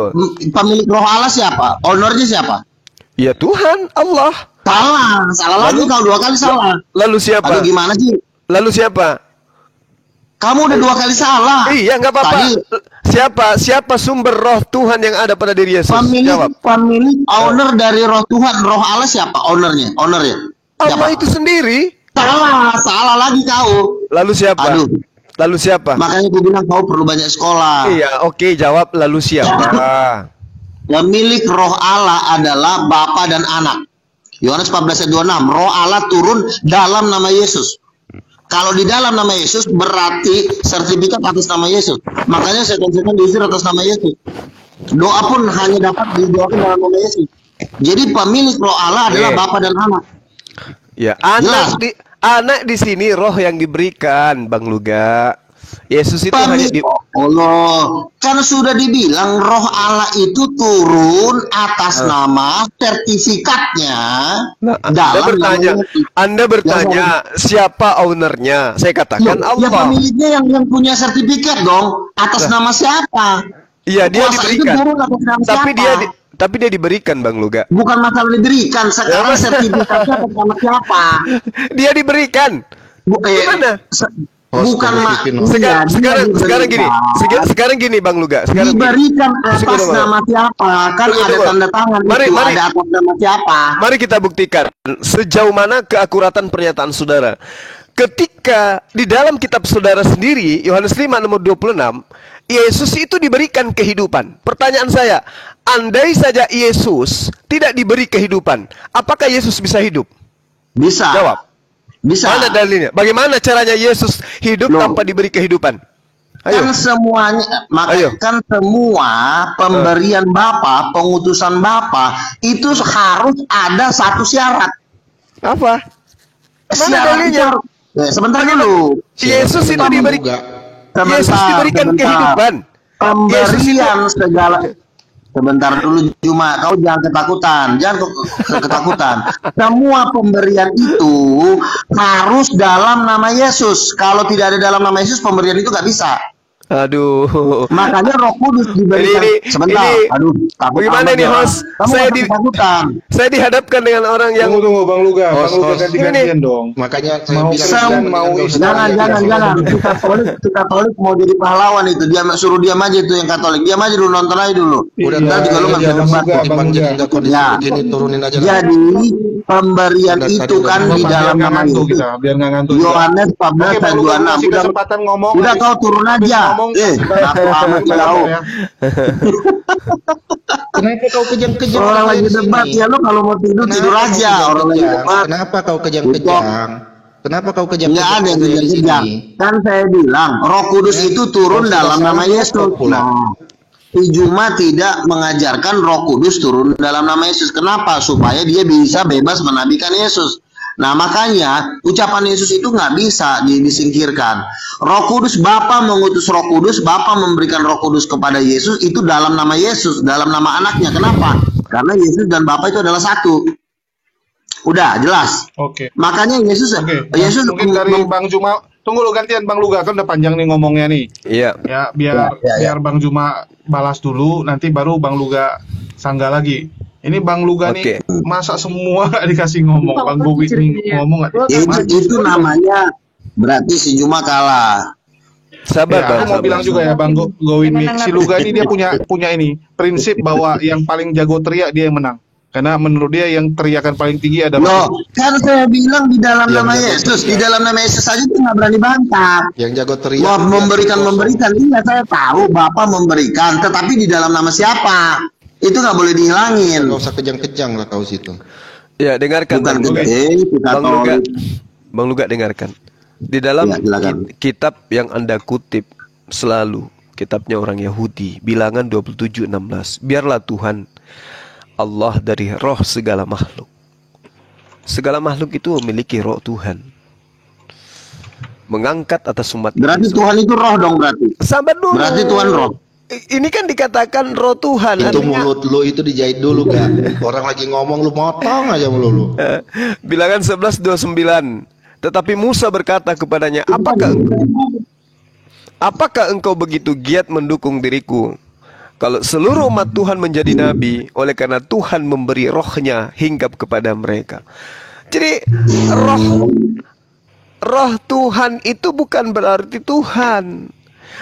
pemilik roh Allah siapa? Ownernya siapa? Ya Tuhan, Allah. Salah lagi kau 2 kali salah. Lalu siapa? Aduh, gimana sih? Lalu siapa? Kamu udah 2 kali salah. Iya, nggak apa-apa. Siapa sumber roh Tuhan yang ada pada diri Yesus? Pemilik owner dari roh Tuhan, roh Allah siapa? Ownernya. Allah itu sendiri. Salah lagi kau. Lalu siapa? Lalu siapa? Makanya gue bilang kau perlu banyak sekolah. Iya, oke, jawab. Lalu siapa? Pemilik roh Allah adalah Bapa dan Anak. Yohanes 14 ayat 26. Roh Allah turun dalam nama Yesus. Kalau di dalam nama Yesus berarti sertifikat atas nama Yesus. Makanya setan diusir atas nama Yesus. Doa pun hanya dapat didoakan dalam nama Yesus. Jadi pemilik roh Allah adalah Bapa dan Anak. Ya, anak di sini roh yang diberikan, Bang Luga. Yesus itu hanya Allah. Karena sudah dibilang roh Allah itu turun atas nama sertifikatnya. Nah, Anda bertanya siapa ownernya? Saya katakan Allah. Ya pemiliknya yang punya sertifikat dong. Atas nama siapa? Iya, dia Kuasa diberikan. itu turun atas nama Tapi dia diberikan, Bang Luga. Bukan masalah diberikan, sekarang sertifikatnya atas nama siapa? Dia diberikan. Gimana? Sekarang gini Bang Luga. Diberikan atas nama siapa? Kan ada tanda tangan. Mari ada atas nama siapa? Mari kita buktikan sejauh mana keakuratan pernyataan saudara. Ketika di dalam kitab saudara sendiri, Yohanes 5 nomor 26, Yesus itu diberikan kehidupan. Pertanyaan saya, andai saja Yesus tidak diberi kehidupan, apakah Yesus bisa hidup? Bisa. Jawab. Bisa. Mana dalilnya? Bagaimana caranya Yesus hidup tanpa diberi kehidupan? Ayo. Kan semua pemberian Bapa, pengutusan Bapa itu harus ada satu syarat. Apa? Mana dalilnya? Sebentar dulu. Yesus itu diberikan kehidupan. Pemberian segala. Sebentar dulu Juma, kau jangan ketakutan, ketakutan. Semua pemberian itu harus dalam nama Yesus. Kalau tidak ada dalam nama Yesus, pemberian itu nggak bisa. Aduh. Makanya Roh Kudus diberikan. Sebentar. Aduh, bagaimana ini host? Saya dihadapkan dengan orang yang tunggu Bang Luga, ganti-gantian dong. Makanya saya bilang jangan. Kita Katolik mau jadi pahlawan itu. Dia suruh diam aja itu yang Katolik. Diam aja dulu, nonton aja dulu. Udah nanti kalau nggak bisa debat. Jadi pemberian itu kan di dalam nama Yesus. Biar nggak ngantuk. Yohanes 14 ayat 26. Udah kau turun aja. Kenapa kau kejang-kejang? Orang lagi debat ya, lo kalau mau tidur tidur aja. Orang lagi debat. Kenapa kau kejang-kejang? Kenapa kau kejang-kejang? Nggak ada yang kejang-kejang. Kan saya bilang Roh Kudus itu turun dalam nama Yesus. Nah, Ijuma tidak mengajarkan Roh Kudus turun dalam nama Yesus. Kenapa? Supaya dia bisa bebas menabikan Yesus. Nah makanya ucapan Yesus itu nggak bisa disingkirkan. Roh Kudus, Bapa mengutus Roh Kudus, Bapa memberikan Roh Kudus kepada Yesus itu dalam nama Yesus, dalam nama anaknya. Kenapa? Karena Yesus dan Bapa itu adalah satu. Udah jelas. Oke. Makanya Yesus, Yesus mungkin dari Bang Juma. Tunggu lo gantian Bang Luga, kan udah panjang nih ngomongnya nih. Iya. Ya biar Bang Juma balas dulu, nanti baru Bang Luga sanggah lagi. Ini Bang Luga nih, masa semua dikasih ngomong, Bang Bobi ngomong nggak? Itu namanya berarti si Juma kalah. Sabar, ya, aku mau bilang juga ya Bang Gowinmi, si Luga ini dia punya ini prinsip bahwa yang paling jago teriak dia yang menang. Karena menurut dia yang teriakan paling tinggi adalah kan saya bilang di dalam nama Yesus, di dalam nama Yesus saja itu nggak berani bantah. Yang jago teriak. Wah, memberikan, iya saya tahu Bapak memberikan, tetapi di dalam nama siapa? Itu nggak boleh dihilangin. Nggak usah kejang-kejang lah kau situ. Ya, dengarkan Bang Luga dengarkan. Di dalam kitab yang Anda kutip selalu, kitabnya orang Yahudi, Bilangan 27:16. Biarlah Tuhan Allah dari roh segala makhluk. Segala makhluk itu memiliki roh Tuhan. Mengangkat atas umat. Berarti Tuhan itu roh dong berarti. Sabar dulu. Berarti Tuhan roh. Ini kan dikatakan roh Tuhan. Itu mulut lu itu dijahit dulu kan. Orang lagi ngomong lu motong aja mulut lu. Bilangan 11:29. Tetapi Musa berkata kepadanya, apakah engkau begitu giat mendukung diriku? Kalau seluruh umat Tuhan menjadi nabi, oleh karena Tuhan memberi rohnya hinggap kepada mereka. Jadi roh Tuhan itu bukan berarti Tuhan.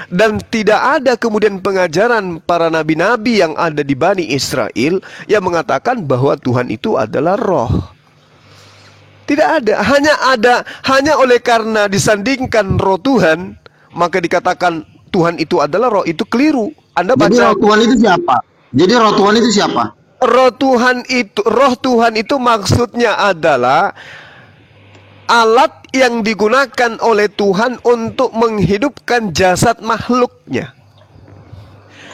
Dan tidak ada kemudian pengajaran para nabi-nabi yang ada di Bani Israel yang mengatakan bahwa Tuhan itu adalah roh. Tidak ada. Hanya oleh karena disandingkan roh Tuhan, maka dikatakan Tuhan itu adalah roh. Itu keliru. Anda baca. Jadi roh Tuhan itu siapa? Jadi roh Tuhan itu siapa? Roh Tuhan itu maksudnya adalah alat yang digunakan oleh Tuhan untuk menghidupkan jasad makhluknya.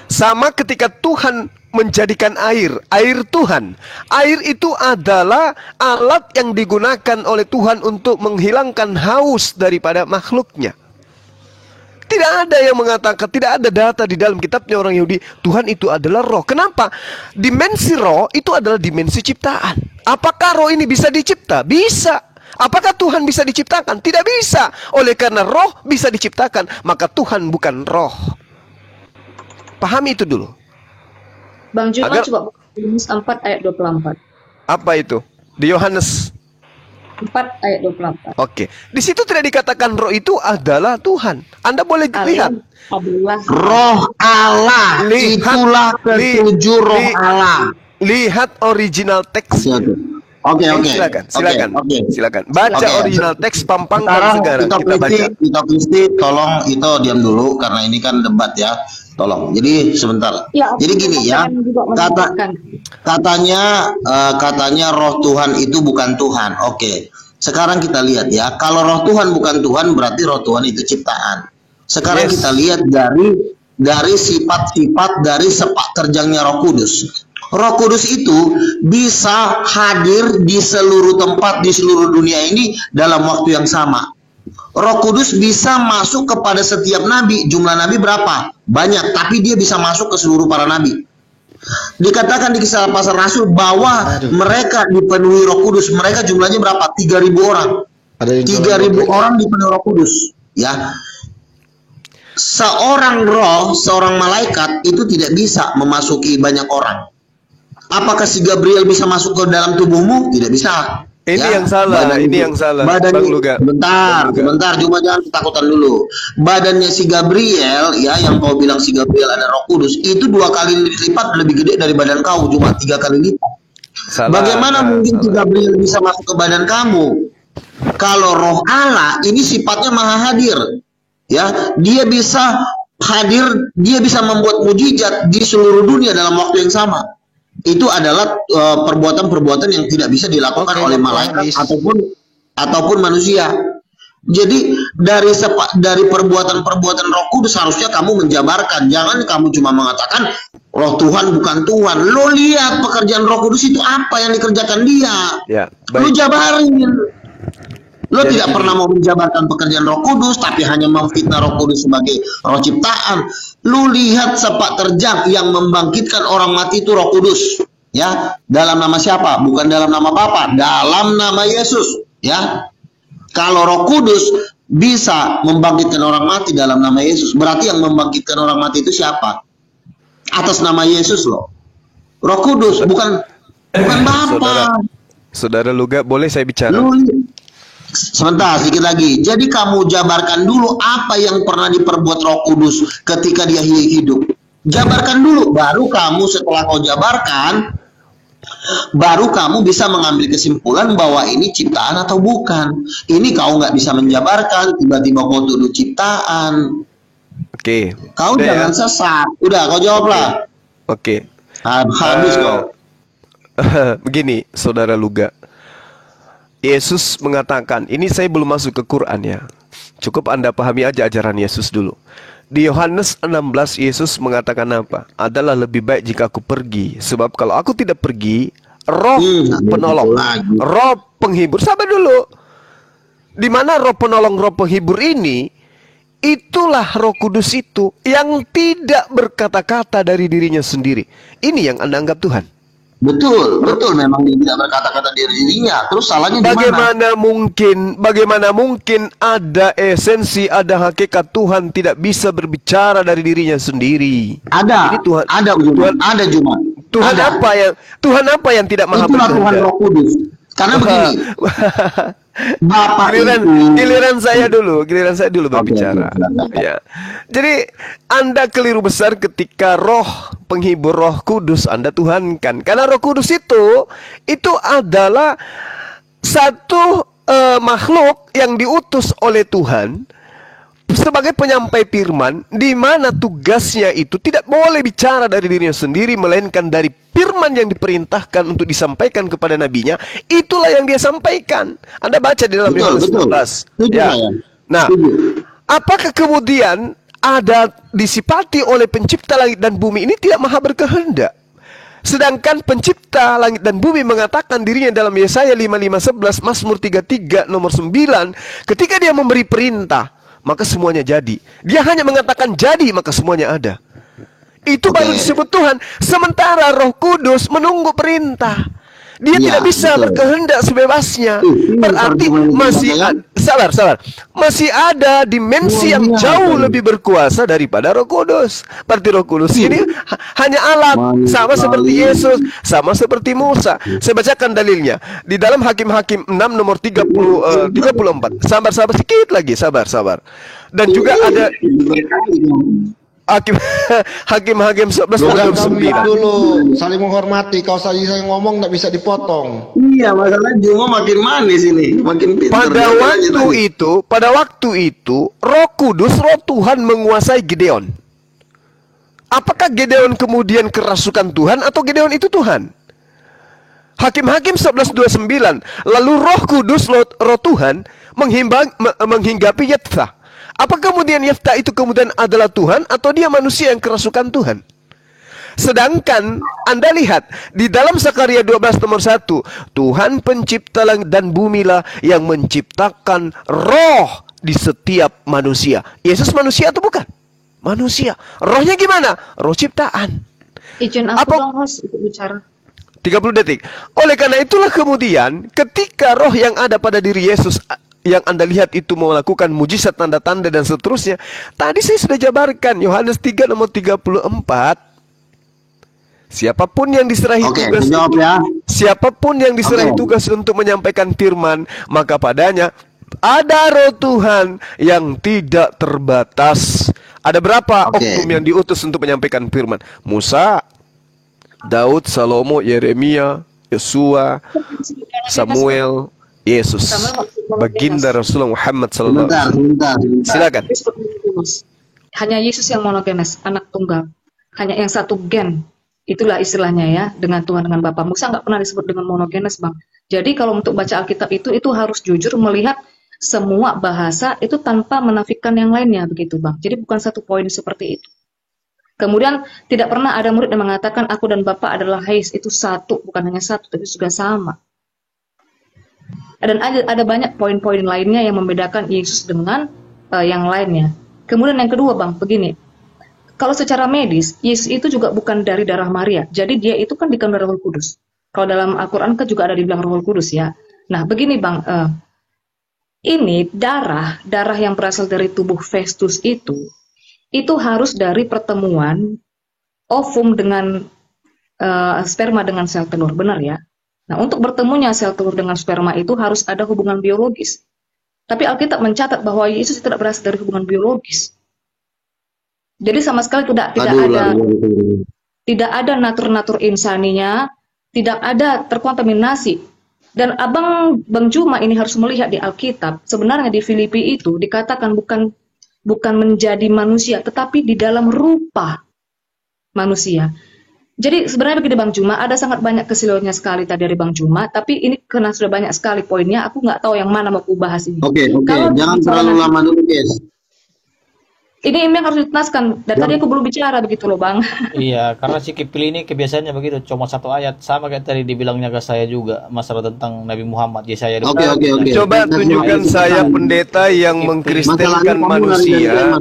Sama ketika Tuhan menjadikan air Tuhan. Air itu adalah alat yang digunakan oleh Tuhan untuk menghilangkan haus daripada makhluknya. Tidak ada yang mengatakan, tidak ada data di dalam kitabnya orang Yahudi, Tuhan itu adalah roh. Kenapa? Dimensi roh itu adalah dimensi ciptaan. Apakah roh ini bisa dicipta? Bisa. Apakah Tuhan bisa diciptakan? Tidak bisa. Oleh karena roh bisa diciptakan, maka Tuhan bukan roh. Pahami itu dulu. Bang Juma coba Yohanes 4 ayat 24. Apa itu? Di Yohanes 4 ayat 24. Oke. Di situ tidak dikatakan roh itu adalah Tuhan. Anda boleh lihat. Roh Allah. Itulah ketujuh roh Allah. Lihat original teks. Oke. Silakan. Baca original teks, pampangkan sekarang. Kita baca. Kita Kristi, tolong itu diam dulu karena ini kan debat ya. Tolong. Jadi sebentar. Jadi gini ya. Katanya roh Tuhan itu bukan Tuhan. Oke. Sekarang kita lihat ya. Kalau roh Tuhan bukan Tuhan, berarti roh Tuhan itu ciptaan. Sekarang kita lihat dari sifat-sifat dari sepak terjangnya Roh Kudus. Roh Kudus itu bisa hadir di seluruh tempat di seluruh dunia ini dalam waktu yang sama. Roh Kudus bisa masuk kepada setiap nabi. Jumlah nabi berapa? Banyak, tapi dia bisa masuk ke seluruh para nabi. Dikatakan di Kisah Para Rasul bahwa mereka dipenuhi Roh Kudus. Mereka jumlahnya berapa? 3.000 orang. Ada yang 3.000 orang dipenuhi Roh Kudus. Ya, seorang malaikat itu tidak bisa memasuki banyak orang. Apakah si Gabriel bisa masuk ke dalam tubuhmu? Tidak bisa. Ini yang salah, ini yang salah. Badannya, Bang Luga. Bentar, cuma jangan ketakutan dulu. Badannya si Gabriel, ya, yang kau bilang si Gabriel ada Roh Kudus, itu 2 kali lipat lebih gede dari badan kau, cuma 3 kali lipat. Bagaimana mungkin si Gabriel bisa masuk ke badan kamu? Kalau Roh Allah ini sifatnya maha hadir, ya, dia bisa hadir, dia bisa membuat mujizat di seluruh dunia dalam waktu yang sama. Itu adalah perbuatan-perbuatan yang tidak bisa dilakukan oleh malaikat ataupun manusia. Jadi dari perbuatan-perbuatan Roh Kudus harusnya kamu menjabarkan. Jangan kamu cuma mengatakan Roh Tuhan bukan Tuhan. Lo lihat pekerjaan Roh Kudus itu apa yang dikerjakan dia. Ya, lo jabarin. Lo tidak pernah mau menjabarkan pekerjaan Roh Kudus, tapi hanya memfitnah Roh Kudus sebagai roh ciptaan. Lo lihat sepak terjang yang membangkitkan orang mati itu Roh Kudus, ya. Dalam nama siapa? Bukan dalam nama Bapa, dalam nama Yesus, ya. Kalau Roh Kudus bisa membangkitkan orang mati dalam nama Yesus, berarti yang membangkitkan orang mati itu siapa? Atas nama Yesus loh. Roh Kudus, bukan Bapa. Saudara Luga, boleh saya bicara? Sebentar, sedikit lagi. Jadi kamu jabarkan dulu apa yang pernah diperbuat Roh Kudus ketika dia hidup. Jabarkan dulu, baru kamu setelah kau jabarkan, baru kamu bisa mengambil kesimpulan bahwa ini ciptaan atau bukan. Ini kau nggak bisa menjabarkan, tiba-tiba kau tuduh ciptaan. Oke. Kau jangan sesat. Udah, kau jawablah. Oke. Habis kau. Begini, Saudara Luga. Yesus mengatakan, ini saya belum masuk ke Quran ya. Cukup Anda pahami aja ajaran Yesus dulu. Di Yohanes 16 Yesus mengatakan apa? Adalah lebih baik jika aku pergi. Sebab kalau aku tidak pergi, roh penolong, roh penghibur. Sabar dulu. Di mana roh penolong, roh penghibur ini, itulah Roh Kudus itu yang tidak berkata-kata dari dirinya sendiri. Ini yang Anda anggap Tuhan. Betul, memang dia tidak berkata-kata dari dirinya. Terus salahnya di mana? Bagaimana mungkin ada esensi, ada hakikat Tuhan tidak bisa berbicara dari dirinya sendiri? Ada. Ini Tuhan, ada Jumat. Tuhan apa yang tidak maha berkehendak? Itulah Tuhan Roh Kudus. Karena begini. Giliran saya dulu berbicara. Ya. Jadi Anda keliru besar ketika roh penghibur, Roh Kudus Anda tuhankan. Karena Roh Kudus itu adalah satu makhluk yang diutus oleh Tuhan sebagai penyampai firman, di mana tugasnya itu tidak boleh bicara dari dirinya sendiri, melainkan dari firman yang diperintahkan untuk disampaikan kepada nabinya. Itulah yang dia sampaikan. Anda baca di dalam Yohanes 16. Ya. Nah, apakah kemudian ada disipati oleh pencipta langit dan bumi ini tidak maha berkehendak? Sedangkan pencipta langit dan bumi mengatakan dirinya dalam Yesaya 55:11, Mazmur 33 nomor 9, ketika dia memberi perintah, maka semuanya jadi. Dia hanya mengatakan jadi, maka semuanya ada. Itu baru disebut Tuhan. Sementara Roh Kudus menunggu perintah. Dia tidak bisa berkehendak sebebasnya. Berarti masih masih ada dimensi yang jauh lebih berkuasa daripada Roh Kudus. Berarti Roh Kudus ini hanya alat, sama seperti Yesus, sama seperti Musa. Saya bacakan dalilnya di dalam Hakim-Hakim 6 nomor 34. Sabar sedikit lagi, sabar. Dan juga ada Hakim-Hakim 11 nomor 9. Dulu saling menghormati. Kalau saya ngomong nggak bisa dipotong. Iya, masalah Jungo makin manis ini, makin pintar. Pada waktu itu Roh Kudus, Roh Tuhan menguasai Gideon. Apakah Gideon kemudian kerasukan Tuhan atau Gideon itu Tuhan? Hakim-Hakim 11:29. Lalu Roh Kudus, Roh Tuhan menghinggapi Yeftha. Apa kemudian Yeftha itu kemudian adalah Tuhan atau dia manusia yang kerasukan Tuhan? Sedangkan Anda lihat di dalam Zakaria 12 nomor 1, Tuhan pencipta langit dan bumi lah yang menciptakan roh di setiap manusia. Yesus manusia atau bukan? Manusia. Rohnya gimana? Roh ciptaan. Izin aku Apa dong host untuk bicara. 30 detik. Oleh karena itulah kemudian ketika roh yang ada pada diri Yesus yang Anda lihat itu melakukan mujizat, tanda-tanda dan seterusnya. Tadi saya sudah jabarkan Yohanes 3 nomor 34. Siapapun yang diserahi Oke, tugas jawab untuk ya. siapapun yang diserahi Oke. tugas untuk menyampaikan firman, maka padanya ada roh Tuhan yang tidak terbatas. Ada berapa Oke. oknum yang diutus untuk menyampaikan firman? Musa, Daud, Salomo, Yeremia, Yosua, Samuel, Yesus, baginda Rasulullah Muhammad sallallahu alaihi Sebentar. wasallam. Silakan. Hanya Yesus yang monogenes, anak tunggal. Hanya yang satu gen. Itulah istilahnya ya, dengan Tuhan, dengan Bapa. Musa nggak pernah disebut dengan monogenes, Bang. Jadi kalau untuk baca Alkitab itu harus jujur melihat semua bahasa itu tanpa menafikan yang lainnya, begitu, Bang. Jadi bukan satu poin seperti itu. Kemudian tidak pernah ada murid yang mengatakan aku dan Bapa adalah Hais, itu satu, bukan hanya satu, tapi juga sama. Dan ada banyak poin-poin lainnya yang membedakan Yesus dengan yang lainnya. Kemudian yang kedua, Bang, begini. Kalau secara medis, Yesus itu juga bukan dari darah Maria. Jadi dia itu kan dikandung Roh Kudus. Kalau dalam Al-Quran kan juga ada dibilang Roh Kudus ya. Nah, begini Bang, ini darah yang berasal dari tubuh Festus itu harus dari pertemuan ovum dengan sperma dengan sel telur, benar ya? Nah, untuk bertemunya sel telur dengan sperma itu harus ada hubungan biologis. Tapi Alkitab mencatat bahwa Yesus tidak berasal dari hubungan biologis. Jadi sama sekali tidak ada natur-natur insaninya, tidak ada terkontaminasi. Dan Bang Juma ini harus melihat di Alkitab, sebenarnya di Filipi itu dikatakan bukan menjadi manusia, tetapi di dalam rupa manusia. Jadi sebenarnya begini Bang Juma, ada sangat banyak kesilauannya sekali tadi dari Bang Juma, tapi ini karena sudah banyak sekali poinnya, aku nggak tahu yang mana mau aku bahas ini. Oke, Kalau jangan terlalu lama dulu, guys. ini yang harus dituntaskan. Dan tadi aku belum bicara begitu loh Bang. Iya, karena si Kipli ini kebiasaannya begitu, cuma satu ayat, sama kayak tadi dibilangnya ke saya juga masalah tentang Nabi Muhammad. Yesaya Oke. Coba tunjukkan saya pendeta yang mengkristenkan manusia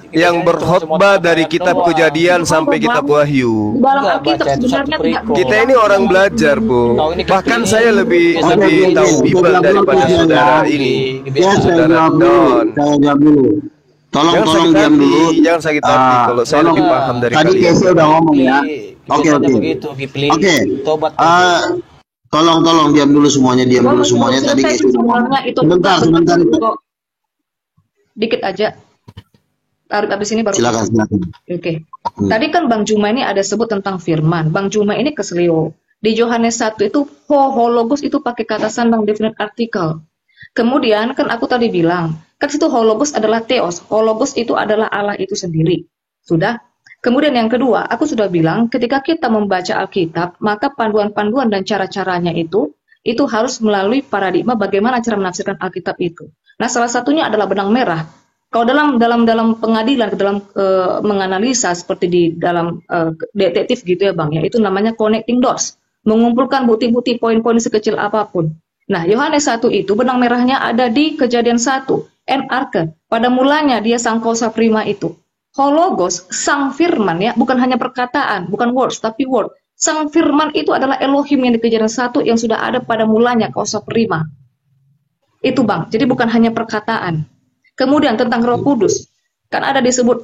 yang berkhotbah dari kitab Kejadian sampai kitab Wahyu. Dalam Enggak, Alkitab baca itu sebenarnya satu tidak perikop. Kita ini orang belajar, Bu. Bahkan saya lebih tahu Bible daripada saudara ini. Saudara Don. Saya jawab dulu. Tolong diam dulu. Jangan sakit hati kalau saya lebih paham dari Tadi kalian. Casey udah ngomong ya. Oke. Begitu, Kipli. Oke. Tobat. Tolong diam dulu semuanya, Tadi Casey udah ngomong. Sebentar. Dikit aja. Habis ini baru. Silakan. Oke. Tadi kan Bang Juma ini ada sebut tentang firman. Bang Juma ini keselio. Di Yohanes 1 itu hologos itu pakai kata sandang definite artikel. Kemudian kan aku tadi bilang, kan situ hologos adalah theos. Hologos itu adalah Allah itu sendiri. Sudah. Kemudian yang kedua, aku sudah bilang ketika kita membaca Alkitab, maka panduan-panduan dan cara-caranya itu harus melalui paradigma bagaimana cara menafsirkan Alkitab itu. Nah, salah satunya adalah benang merah. Kalau dalam pengadilan, dalam menganalisa seperti di dalam detektif gitu ya Bang, ya itu namanya connecting dots, mengumpulkan bukti-bukti poin-poin sekecil apapun. Nah, Yohanes 1 itu benang merahnya ada di Kejadian 1, Arke. Pada mulanya dia sang kausa prima itu. Hologos, sang firman ya, bukan hanya perkataan, bukan words, tapi word. Sang firman itu adalah Elohim yang di Kejadian 1 yang sudah ada pada mulanya kausa prima. Itu Bang, jadi bukan hanya perkataan. Kemudian tentang Roh Kudus, kan ada disebut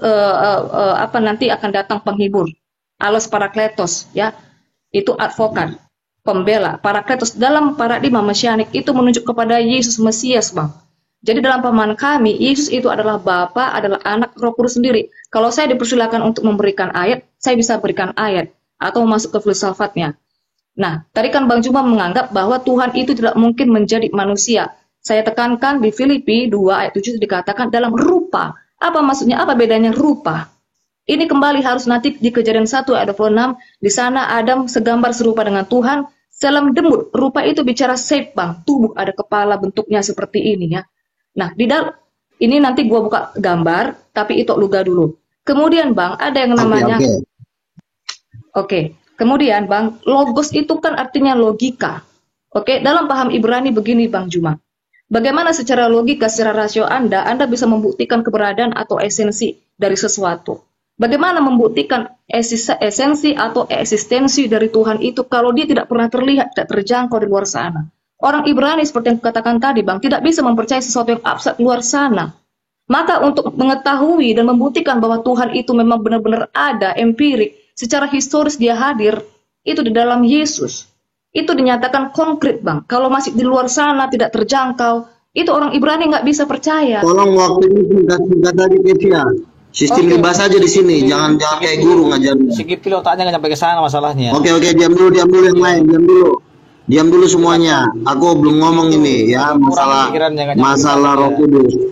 nanti akan datang penghibur, Allos Parakletos ya, itu advokat, pembela. Parakletos dalam paradigma mesianik itu menunjuk kepada Yesus Mesias Bang. Jadi dalam pemahaman kami, Yesus itu adalah Bapa, adalah Anak, Roh Kudus sendiri. Kalau saya dipersilakan untuk memberikan ayat, saya bisa berikan ayat atau masuk ke filsafatnya. Nah, tadi kan Bang Juma menganggap bahwa Tuhan itu tidak mungkin menjadi manusia. Saya tekankan di Filipi 2 ayat 7 dikatakan dalam rupa. Apa maksudnya? Apa bedanya rupa? Ini kembali harus nanti di Kejadian 1 ayat 26. Di sana Adam segambar serupa dengan Tuhan. Dalam demut, rupa itu bicara shape Bang. Tubuh ada kepala bentuknya seperti ini ya. Nah, ini nanti gua buka gambar, tapi itu luga dulu. Kemudian Bang, ada yang namanya... Oke. Kemudian Bang, logos itu kan artinya logika. Oke, dalam paham Ibrani begini Bang Juma. Bagaimana secara logika, secara rasio Anda bisa membuktikan keberadaan atau esensi dari sesuatu. Bagaimana membuktikan esensi atau eksistensi dari Tuhan itu kalau dia tidak pernah terlihat, tidak terjangkau di luar sana? Orang Ibrani seperti yang katakan tadi, Bang, tidak bisa mempercayai sesuatu yang abstrak luar sana. Maka untuk mengetahui dan membuktikan bahwa Tuhan itu memang benar-benar ada, empirik, secara historis dia hadir, itu di dalam Yesus. Itu dinyatakan konkret, Bang. Kalau masih di luar sana, tidak terjangkau, itu orang Ibrani nggak bisa percaya. Tolong waktunya singkat tadi, Kesia. Sistem bebas aja di sini, jangan kayak guru ngajarin. Si Kipli otaknya nggak nyampe ke sana masalahnya. Oke, diam dulu yang lain, diam dulu semuanya. Aku belum ngomong ini ya masalah Roh Kudus.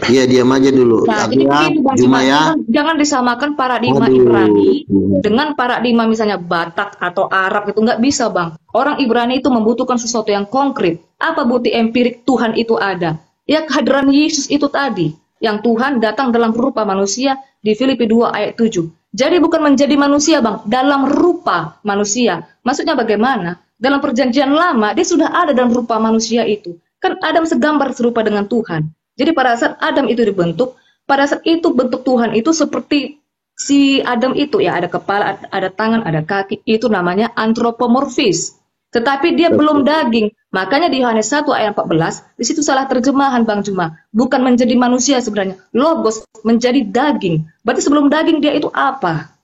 Iya, diam aja dulu. Nah, jadi begini, Bang, cuma ya. Jangan disamakan paradigma Ibrani dengan paradigma misalnya Batak atau Arab, itu nggak bisa, Bang. Orang Ibrani itu membutuhkan sesuatu yang konkret. Apa bukti empirik Tuhan itu ada? Ya, kehadiran Yesus itu tadi, yang Tuhan datang dalam rupa manusia di Filipi 2 ayat 7. Jadi bukan menjadi manusia, Bang, dalam rupa manusia. Maksudnya bagaimana? Dalam perjanjian lama, dia sudah ada dalam rupa manusia itu. Kan Adam segambar serupa dengan Tuhan. Jadi pada saat Adam itu dibentuk, pada saat itu bentuk Tuhan itu seperti si Adam itu, ya, ada kepala, ada tangan, ada kaki, itu namanya antropomorfis. Tetapi dia belum daging. Makanya di Yohanes 1 ayat 14, di situ salah terjemahan, Bang Juma. Bukan menjadi manusia sebenarnya. Logos menjadi daging. Berarti sebelum daging dia itu apa?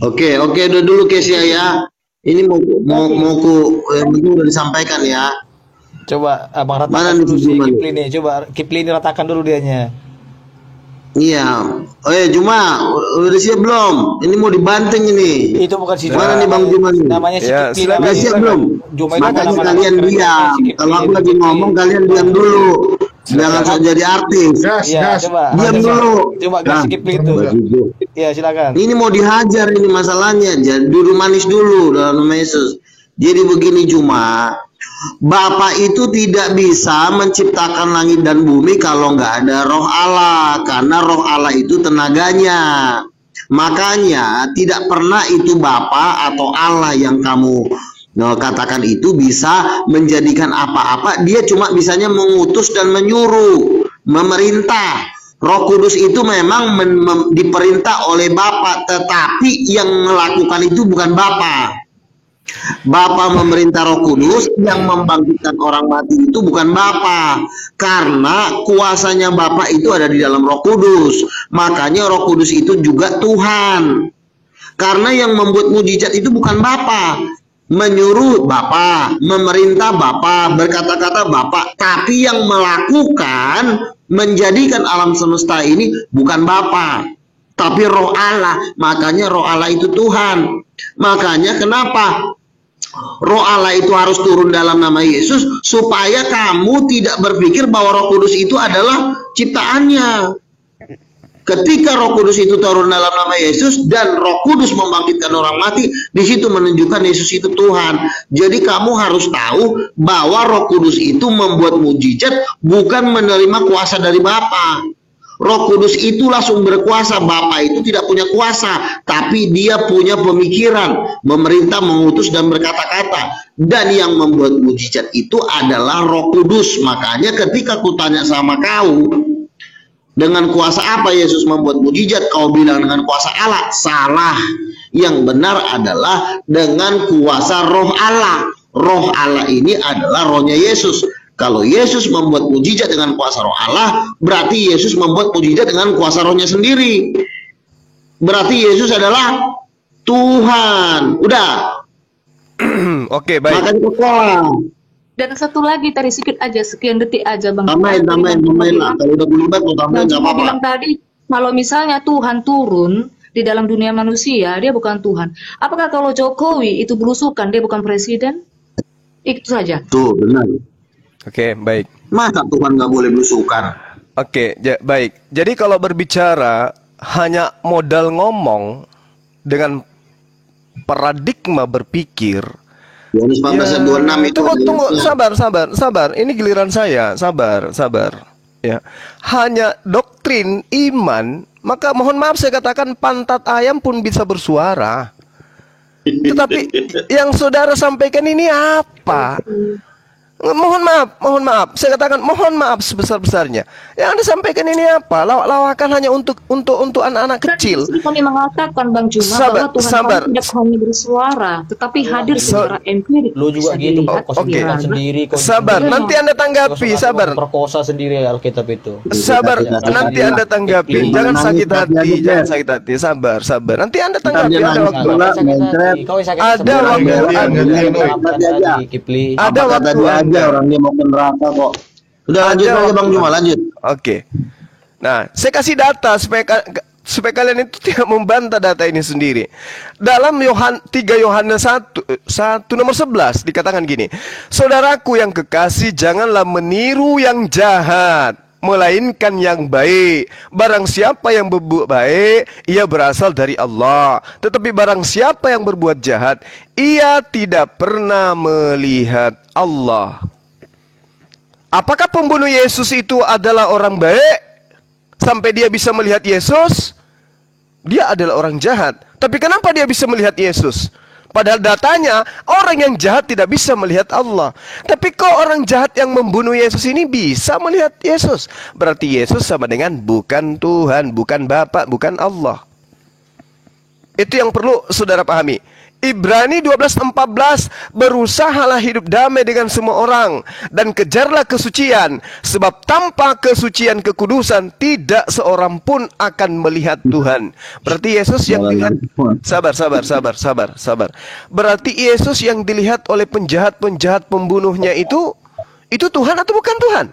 Oke, udah dulu Kesia ya. Ini mau udah disampaikan ya. Coba Abang ratakan dulu si Kipli nih. Coba Kipli ini ratakan dulu dianya. Iya. Juma, udah siap belum? Ini mau dibanting ini. Itu bukan si Juma. Mana nih Bang Juma nih? Namanya si Kipli. Udah siap belum? Juma itu makanya kalian diam. Kalau aku lagi ngomong, kalian diam dulu. Jangan sok jadi artis. Coba. Diam dulu. Coba kasih Kipli itu. Iya, silakan. Ini mau dihajar ini masalahnya. Jadi dulu manis dulu dalam nama Yesus. Jadi begini Juma. Bapa itu tidak bisa menciptakan langit dan bumi kalau nggak ada roh Allah, karena roh Allah itu tenaganya. Makanya tidak pernah itu Bapa atau Allah yang kamu katakan itu bisa menjadikan apa-apa. Dia cuma bisanya mengutus dan menyuruh, memerintah. Roh Kudus itu memang diperintah oleh Bapa, tetapi yang melakukan itu bukan Bapa. Bapa memerintah Roh Kudus, yang membangkitkan orang mati itu bukan Bapa, karena kuasanya Bapa itu ada di dalam Roh Kudus. Makanya Roh Kudus itu juga Tuhan, karena yang membuat mujizat itu bukan Bapa. Menyuruh Bapa, memerintah Bapa, berkata-kata Bapa, tapi yang melakukan menjadikan alam semesta ini bukan Bapa, tapi Roh Allah. Makanya Roh Allah itu Tuhan. Makanya kenapa Roh Allah itu harus turun dalam nama Yesus, supaya kamu tidak berpikir bahwa Roh Kudus itu adalah ciptaannya. Ketika Roh Kudus itu turun dalam nama Yesus dan Roh Kudus membangkitkan orang mati, di situ menunjukkan Yesus itu Tuhan. Jadi kamu harus tahu bahwa Roh Kudus itu membuat mujizat, bukan menerima kuasa dari Bapa. Roh Kudus itulah sumber kuasa. Bapa itu tidak punya kuasa, tapi dia punya pemikiran, memerintah, mengutus, dan berkata-kata. Dan yang membuat mujizat itu adalah Roh Kudus. Makanya ketika kutanya sama kau, dengan kuasa apa Yesus membuat mujizat? Kau bilang dengan kuasa Allah. Salah. Yang benar adalah dengan kuasa Roh Allah. Roh Allah ini adalah rohnya Yesus. Kalau Yesus membuat mujizat dengan kuasa Roh Allah, berarti Yesus membuat mujizat dengan kuasa rohnya sendiri. Berarti Yesus adalah Tuhan. Udah. Oke, baik. Makanya sekolah. Dan satu lagi tadi sedikit aja, sekian detik aja Bang. Tambahin lah. Kalau udah bulibat mau tambahin nggak apa-apa. Bilang tadi, kalau misalnya Tuhan turun di dalam dunia manusia, dia bukan Tuhan. Apakah kalau Jokowi itu belusukan, dia bukan presiden? Itu saja. Tuh, benar. Oke, baik. Masa Tuhan nggak boleh belusukan? Oke, baik. Jadi kalau berbicara hanya modal ngomong dengan paradigma berpikir, Yohanes 14:26 itu. Tunggu, sabar. Ini giliran saya, sabar. Ya, hanya doktrin iman, maka mohon maaf saya katakan pantat ayam pun bisa bersuara. Tetapi yang saudara sampaikan ini apa? Mohon maaf. Saya katakan mohon maaf sebesar-besarnya. Yang Anda sampaikan ini apa? Lawak-lawakan hanya untuk anak-anak kecil. Justru kami mengatakan Bang Juma bahwa Tuhan kami tidak hanya bersuara, tetapi hadir secara empirik. Lu juga gitu, kok sendiri. Sabar, nanti Anda tanggapi, sabar. Perkosa sendiri Alkitab itu. Sabar, nanti Anda tanggapi. Jangan sakit hati, Sabar. Nanti Anda tanggapi, ada waktu. Ada waktu. Orang dia mau ke neraka kok. Udah lanjut aja Bang Juma, lanjut. Oke. Nah, saya kasih data supaya kalian itu tidak membantah data ini sendiri. Dalam 3 Yohanes 1 nomor 11 dikatakan gini, saudaraku yang kekasih, janganlah meniru yang jahat, melainkan yang baik. Barang siapa yang berbuat baik, ia berasal dari Allah. Tetapi barang siapa yang berbuat jahat, ia tidak pernah melihat Allah. Apakah pembunuh Yesus itu adalah orang baik sampai dia bisa melihat Yesus? Dia adalah orang jahat. Tapi kenapa dia bisa melihat Yesus? Padahal datanya orang yang jahat tidak bisa melihat Allah. Tapi kok orang jahat yang membunuh Yesus ini bisa melihat Yesus? Berarti Yesus sama dengan bukan Tuhan, bukan Bapa, bukan Allah. Itu yang perlu saudara pahami. Ibrani 12:14, berusahalah hidup damai dengan semua orang dan kejarlah kesucian, sebab tanpa kesucian kekudusan tidak seorang pun akan melihat Tuhan. Berarti Yesus yang dilihat. Sabar. Berarti Yesus yang dilihat oleh penjahat pembunuhnya itu Tuhan atau bukan Tuhan?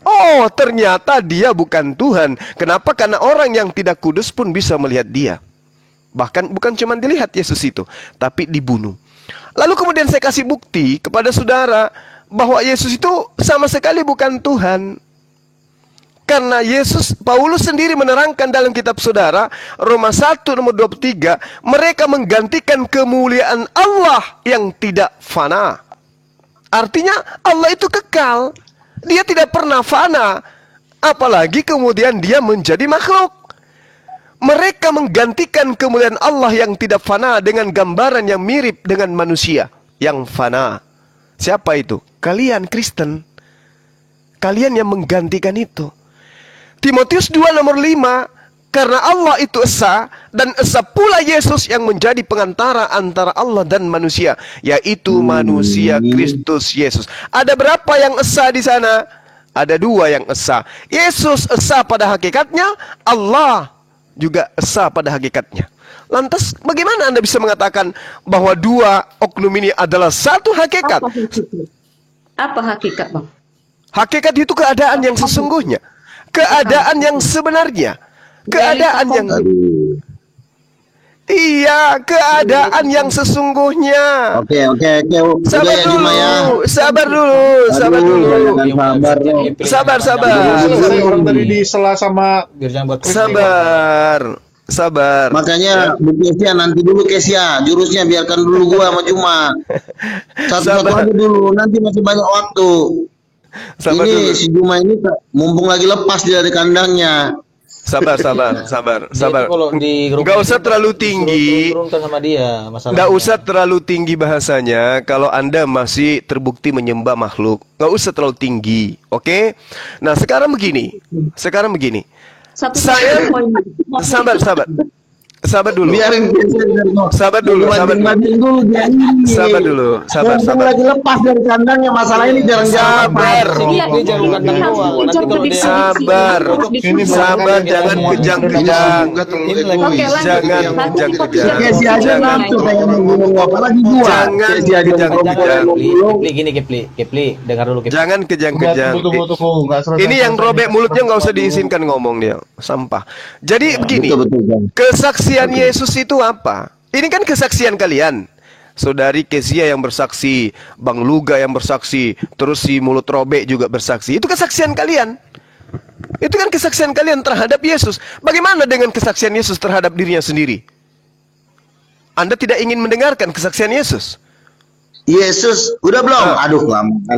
Oh, ternyata dia bukan Tuhan. Kenapa? Karena orang yang tidak kudus pun bisa melihat dia. Bahkan bukan cuma dilihat Yesus itu, tapi dibunuh. Lalu kemudian saya kasih bukti kepada saudara bahwa Yesus itu sama sekali bukan Tuhan. Karena Paulus sendiri menerangkan dalam kitab saudara, Roma 1 nomor 23, mereka menggantikan kemuliaan Allah yang tidak fana. Artinya Allah itu kekal, dia tidak pernah fana. Apalagi kemudian dia menjadi makhluk. Mereka menggantikan kemuliaan Allah yang tidak fana dengan gambaran yang mirip dengan manusia yang fana. Siapa itu? Kalian Kristen. Kalian yang menggantikan itu. Timotius 2 nomor 5, karena Allah itu esa, dan esa pula Yesus yang menjadi pengantara antara Allah dan manusia, yaitu manusia Kristus Yesus. Ada berapa yang esa di sana? Ada 2 yang esa. Yesus esa pada hakikatnya, Allah juga esa pada hakikatnya. Lantas bagaimana Anda bisa mengatakan bahwa 2 oknum ini adalah satu hakikat? Apa hakikat, Bang? Hakikat itu keadaan yang sesungguhnya, keadaan yang sebenarnya, keadaan yang keadaan yang sesungguhnya. Oke. Sabar dulu. Orang dari di sela sama Sabar. Makanya Bu Kesia nanti dulu jurusnya biarkan dulu gua sama Juma. Satu-satu aja dulu, nanti masih banyak waktu. Si Juma ini mumpung lagi lepas dari kandangnya. Sabar. Enggak usah terlalu tinggi. Enggak usah terlalu tinggi bahasanya kalau Anda masih terbukti menyembah makhluk. Enggak usah terlalu tinggi, oke? Nah, sekarang begini. Sabar dulu. Biarin Sabar dulu. Mumpung lagi lepas dari kandangnya, masalah ini jarang-jarang. Sabar, jangan kejang-kejang. Kepli, dengar dulu Kepli. Jangan kejang-kejang. Ini yang robek mulutnya nggak usah diizinkan ngomong dia, sampah. Jadi begini, kesaksian Yesus itu apa? Ini kan kesaksian kalian. Saudari Kesia yang bersaksi, Bang Luga yang bersaksi, terus si mulut robek juga bersaksi. Itu kesaksian kalian. Itu kan kesaksian kalian terhadap Yesus. Bagaimana dengan kesaksian Yesus terhadap dirinya sendiri? Anda tidak ingin mendengarkan kesaksian Yesus? Yesus, udah belum? Aduh,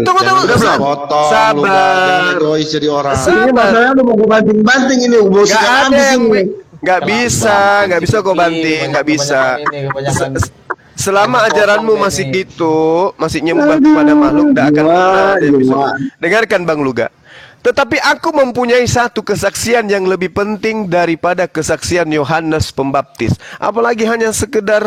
tunggu, udah belum? Sabar. Egois jadi orang. Ini masalahnya udah mau banting-banting ini. Nggak bisa kau banting, nggak bisa. Selama ajaranmu masih gitu, masih nyembah kepada makhluk, tidak akan pernah ada yang bisa. Dengarkan Bang Luga. Tetapi aku mempunyai satu kesaksian yang lebih penting daripada kesaksian Yohanes Pembaptis. Apalagi hanya sekedar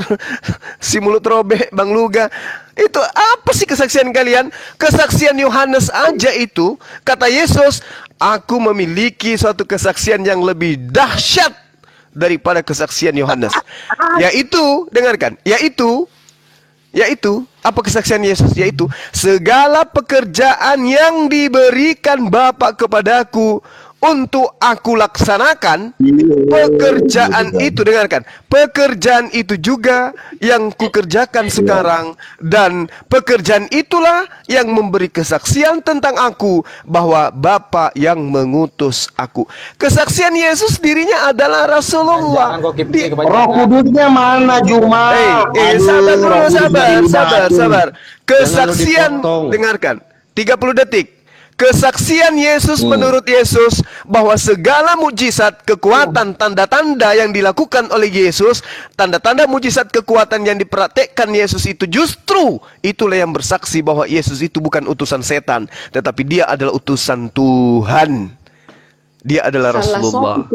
si mulut robek Bang Luga. Itu apa sih kesaksian kalian? Kesaksian Yohanes aja itu, kata Yesus, aku memiliki suatu kesaksian yang lebih dahsyat daripada kesaksian Yohanes. Yaitu, dengarkan, yaitu apa kesaksian Yesus? Yaitu segala pekerjaan yang diberikan Bapa kepadaku untuk aku laksanakan, pekerjaan itu, dengarkan, pekerjaan itu juga yang kukerjakan sekarang, dan pekerjaan itulah yang memberi kesaksian tentang aku bahwa Bapa yang mengutus aku. Kesaksian Yesus dirinya adalah Rasulullah. Roh Kudusnya mana Juma? Sabar. Kesaksian, dengarkan, 30 detik. Kesaksian Yesus menurut Yesus bahwa segala mujizat, kekuatan, tanda-tanda yang dilakukan oleh Yesus, tanda-tanda mujizat kekuatan yang dipraktekkan Yesus itu justru itulah yang bersaksi bahwa Yesus itu bukan utusan setan, tetapi dia adalah utusan Tuhan. Dia adalah Rasulullah.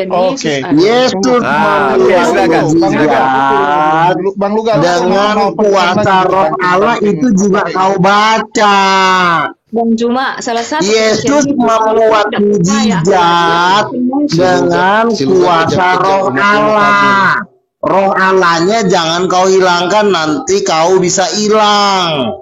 Oke, Yesus silakan. Bang Luga, dengan kuasa Roh Allah itu juga kau baca. Bang Juma, salah satu Yesus membuat mujizat dengan kuasa Roh Allah. Roh Allahnya jangan kau hilangkan, nanti kau bisa hilang.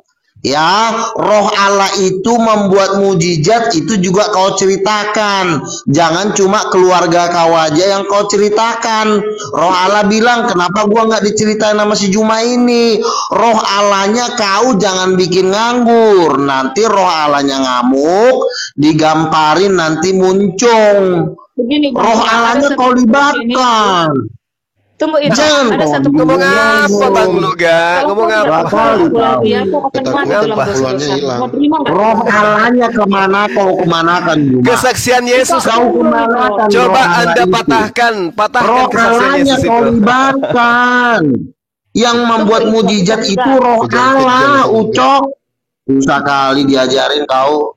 Ya, Roh Allah itu membuat mujizat itu juga kau ceritakan. Jangan cuma keluarga kau aja yang kau ceritakan. Roh Allah bilang, kenapa gua nggak diceritain sama si Juma ini? Roh Allahnya kau jangan bikin nganggur. Nanti Roh Allahnya ngamuk, digamparin nanti muncung. begini, Bang, Roh Allahnya kau libatkan. Tunggu itu, Jangan ada satu Ngomong apa Bang Luga? Ngomong apa? Roh Allahnya kemana kau kemanakan Juma? Kesaksian Yesus Kau kemanakan? coba Roh Anda Allah patahkan Roh kesaksian Allahnya Yesus kau itu. libatkan. Yang membuat mujizat itu Roh Allah, Ucok. Susah kali diajarin kau.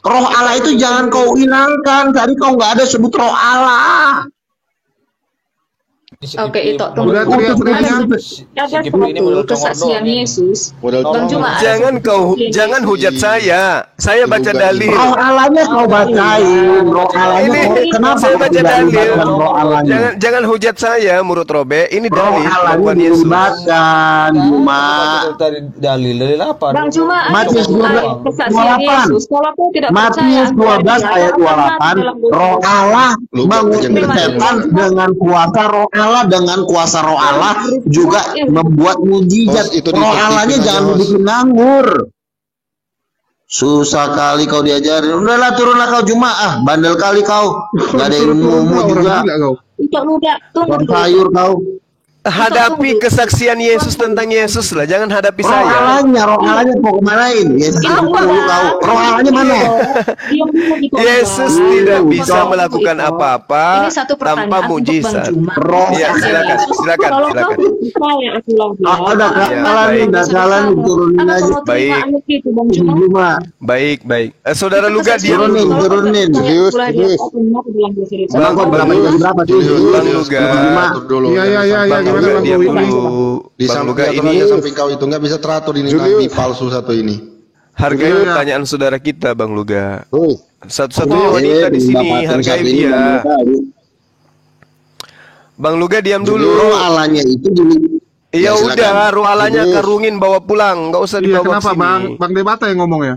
Roh Allah itu jangan kau hilangkan. Tadi kau nggak ada sebut Roh Allah. Oke, itu tunggu. Udah teriak-teriaknya. Ada satu kesaksian Yesus. Bang Juma, Jangan hujat saya. Saya baca dalil. Roh Allahnya kau bacain. Roh Allahnya kau, kenapa Saya kau baca tidak dalil. libatkan Roh Allahnya? Jangan hujat saya, Murut Robe. Ini Roh dalil Allahnya pengakuan Yesus. dilibatkan, Juma. Dalil apa? Bang Juma, Matius 12 kesaksian Yesus. Kalau kau tidak Matius 12 ayat 28, Roh Allah mengusir setan dengan kuasa Roh Allah, dengan kuasa Roh Allah juga membuat mujizat. Roh Allahnya jangan bikin nganggur. Susah kali kau diajarin. Udahlah, turunlah kau Juma, bandel kali kau. Gak ada ilmu juga. Itu udah tunggu Bang dulu. sayur kau. Hadapi kesaksian Yesus tentang Yesus lah. Jangan hadapi Roh saya. Allahnya mau kemanain? Yesus dulu kau. Roh Allahnya mana? Yesus tidak bisa melakukan apa-apa Ini satu tanpa pertanyaan untuk Bang mujizat. Juma. Roh Ya, silakan. Kalau kau percaya Udah jalan turunin aja. Baik. Juma. Baik. Saudara Luga diam Turunin, dulu. turunin. Bang, kau berapa sih? Bang Luga. Iya, Bang gimana Luga Bang diam Wi? dulu. Di Bang Luga samping ini samping kau itu nggak bisa teratur ini nabi palsu satu ini. hargai pertanyaan saudara kita, Bang Luga. Oh, Satu-satunya wanita di sini, hargai dia. Bang Luga diam Roh dulu. Allahnya itu Ya silakan. udah, roh Allahnya karungin bawa pulang, nggak usah Iya, dibawa kenapa sini. Bang Debata yang ngomong ya?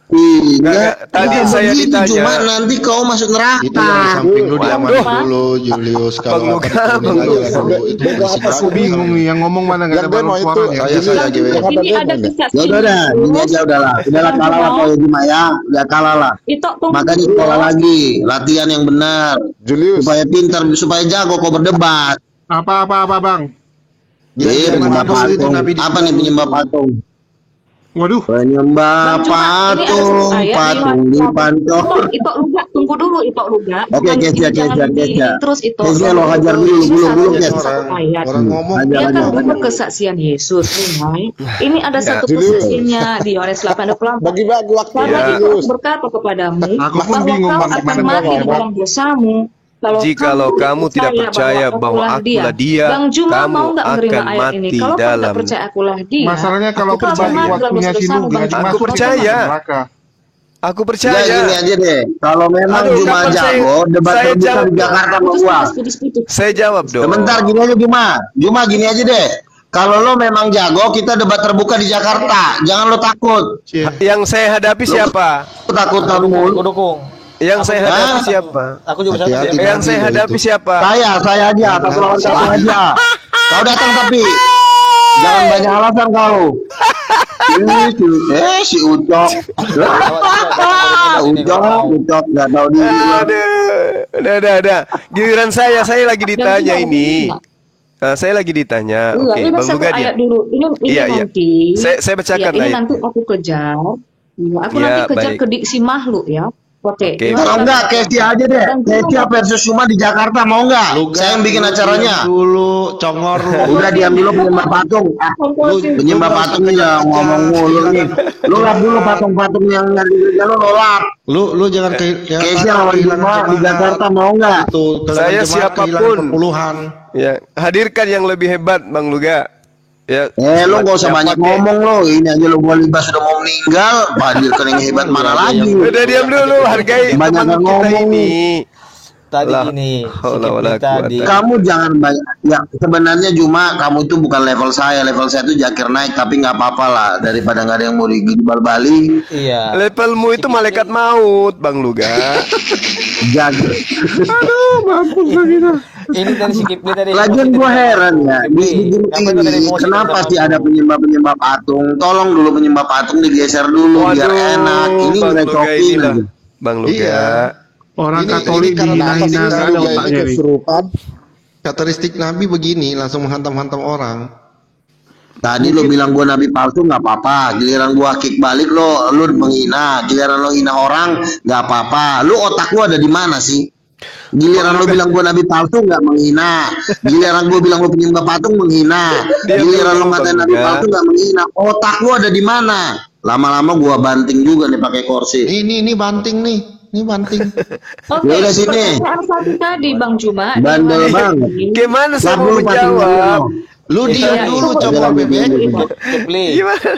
Nggak, tadi saya ditanya. Cuma nanti kau masuk itu yang di neraka. samping lu diamanin dulu, Julius. Kalau apa diturunin aja dulu. Itu berisik Aku bingung nih, yang ngomong mana nggak ada Yang demo balon itu, suaranya. saya GW. Ini ada Ya kesaksian. udah, gini aja udahlah kalah lah kau Juma ya, udah kalah lah. Itu tunggu. Makanya sekolah lagi, latihan yang benar, Julius. supaya pintar, supaya jago kau berdebat. Apa Bang? Iya, penyembah patung. Apa nih penyembah patung? Waduh. Penyembah Bang, cuma ini ada satu patung, ayat di patung di pancong. Ipok Luga, tunggu dulu Ipok Luga. Oke, Jangan- Kesia, jangan Kesia. terus itu. Kesia, lo hajar dulu, Ini gulung, satu- Kes. satu ayat. Orang ngomong Dia Hajar, kan hajar. bukan kesaksian Yesus, Nay. Ini ada satu kesaksiannya di Yohanes 8:24. Bagi-bagi waktu Karena Ya. itu aku berkata kepadamu Aku pun bahwa bingung, kau Bang, akan gimana mati jawab? di dalam dosamu. Jikalau kamu tidak percaya bahwa akulah dia, Bang Juma kamu mau nggak menerima akan ayat ini? mati Kalau kau dalam. nggak percaya akulah dia, Masalahnya kalau kau akan berbagi mati dalam waktunya si dosa-dosamu, Luga, Bang Juma. Aku percaya. neraka. Aku Ya percaya. gini aja deh, kalau memang Aduh, Juma kapan jago, debat saya terbuka jawab di dong? Jakarta sama Putus, gua. putus. Saya jawab dong. Sebentar gini aja Juma gini aja deh. Kalau lo memang jago, kita debat terbuka di Jakarta. Jangan lo takut. Yang saya hadapi siapa? Ketakutan Aku mulu. dukung. Yang saya hadapi siapa? Aku juga sama Hati-hati. dia. Yang saya hadapi siapa? Saya aja, satu lawan satu aja. Kau datang tapi jangan banyak alasan kau. Si Ucok. Ucok nggak tahu diri. Udah. Giliran saya lagi ditanya ini. Saya lagi ditanya. Iya, Oke, ini Bang satu Luga dia. ayat dulu. Ini Iya. nanti. Saya bacakan ini ayat. nanti aku kejar. Ya, aku Ya, nanti kejar baik. ke diksi makhluk ya. Oke. Oke, Kalau enggak, Kesia aja deh. Kesia versus Suma di Jakarta mau enggak? Saya yang bikin acaranya. dulu, congor lu. Udah diam dulu penyembah patung. Penyembah patung ya ngomong mulu nih. Lu lap dulu patung-patung yang ada di gereja lu lap. Lu jangan Kesia lawan Juma di Jakarta mau enggak? Itu Saya kehilangan siapapun. puluhan. Ya, hadirkan yang lebih hebat, Bang Luga. Ya. Lu gak usah Yang banyak pakai- ngomong lo. Ini aja lo gua libas sudah mau meninggal. Hadirkan yang hebat mana lagi? Udah diam dulu, hargai Banyak teman kita ngomong. ini. Tadi Lah, gini, haula si wala Kipli tadi. quwata. Kamu jangan banyak. Ya sebenarnya Juma kamu tuh bukan level saya. Level saya tuh Jakir naik. Tapi nggak apa-apa lah. Daripada nggak ada yang mau digibal balik. Iya. Levelmu itu malaikat maut, Bang Luga. Jakir. Ini dari si Kipli tadi. Lagian gua heran ya di grup Apa itu dari ini emosi kenapa kita sih ada penyembah patung? Tolong dulu penyembah patung digeser dulu biar enak. Ini Bang Luga ngerecokin inilah. aja. Bang Luga. Iya. Orang Ini Katolik karena atas dihina-hina ini ada Luga ini otaknya nih. kesurupan. Karakteristik Nabi begini, langsung menghantam-hantam orang. Tadi lo bilang gua nabi palsu nggak apa-apa. Giliran gua kick balik lo menghina. Giliran lo hina orang nggak apa-apa. Lu otak lu ada di mana sih? Giliran lo bilang gua nabi palsu nggak menghina. Giliran gua bilang lo penyembah patung menghina. Giliran lo ngatain nabi palsu nggak menghina. Otak lu ada di mana? Lama-lama gua banting juga nih pakai kursi. Ini banting nih. Ini banting. Oke, Ya udah sini. pertanyaan satu tadi Bang Juma. Bandel banget. Gimana saya Lap mau dulu patung menjawab? dulu. Lu diam Iya, dulu, itu congor aja bebek. lanjut. Kipli. Gimana?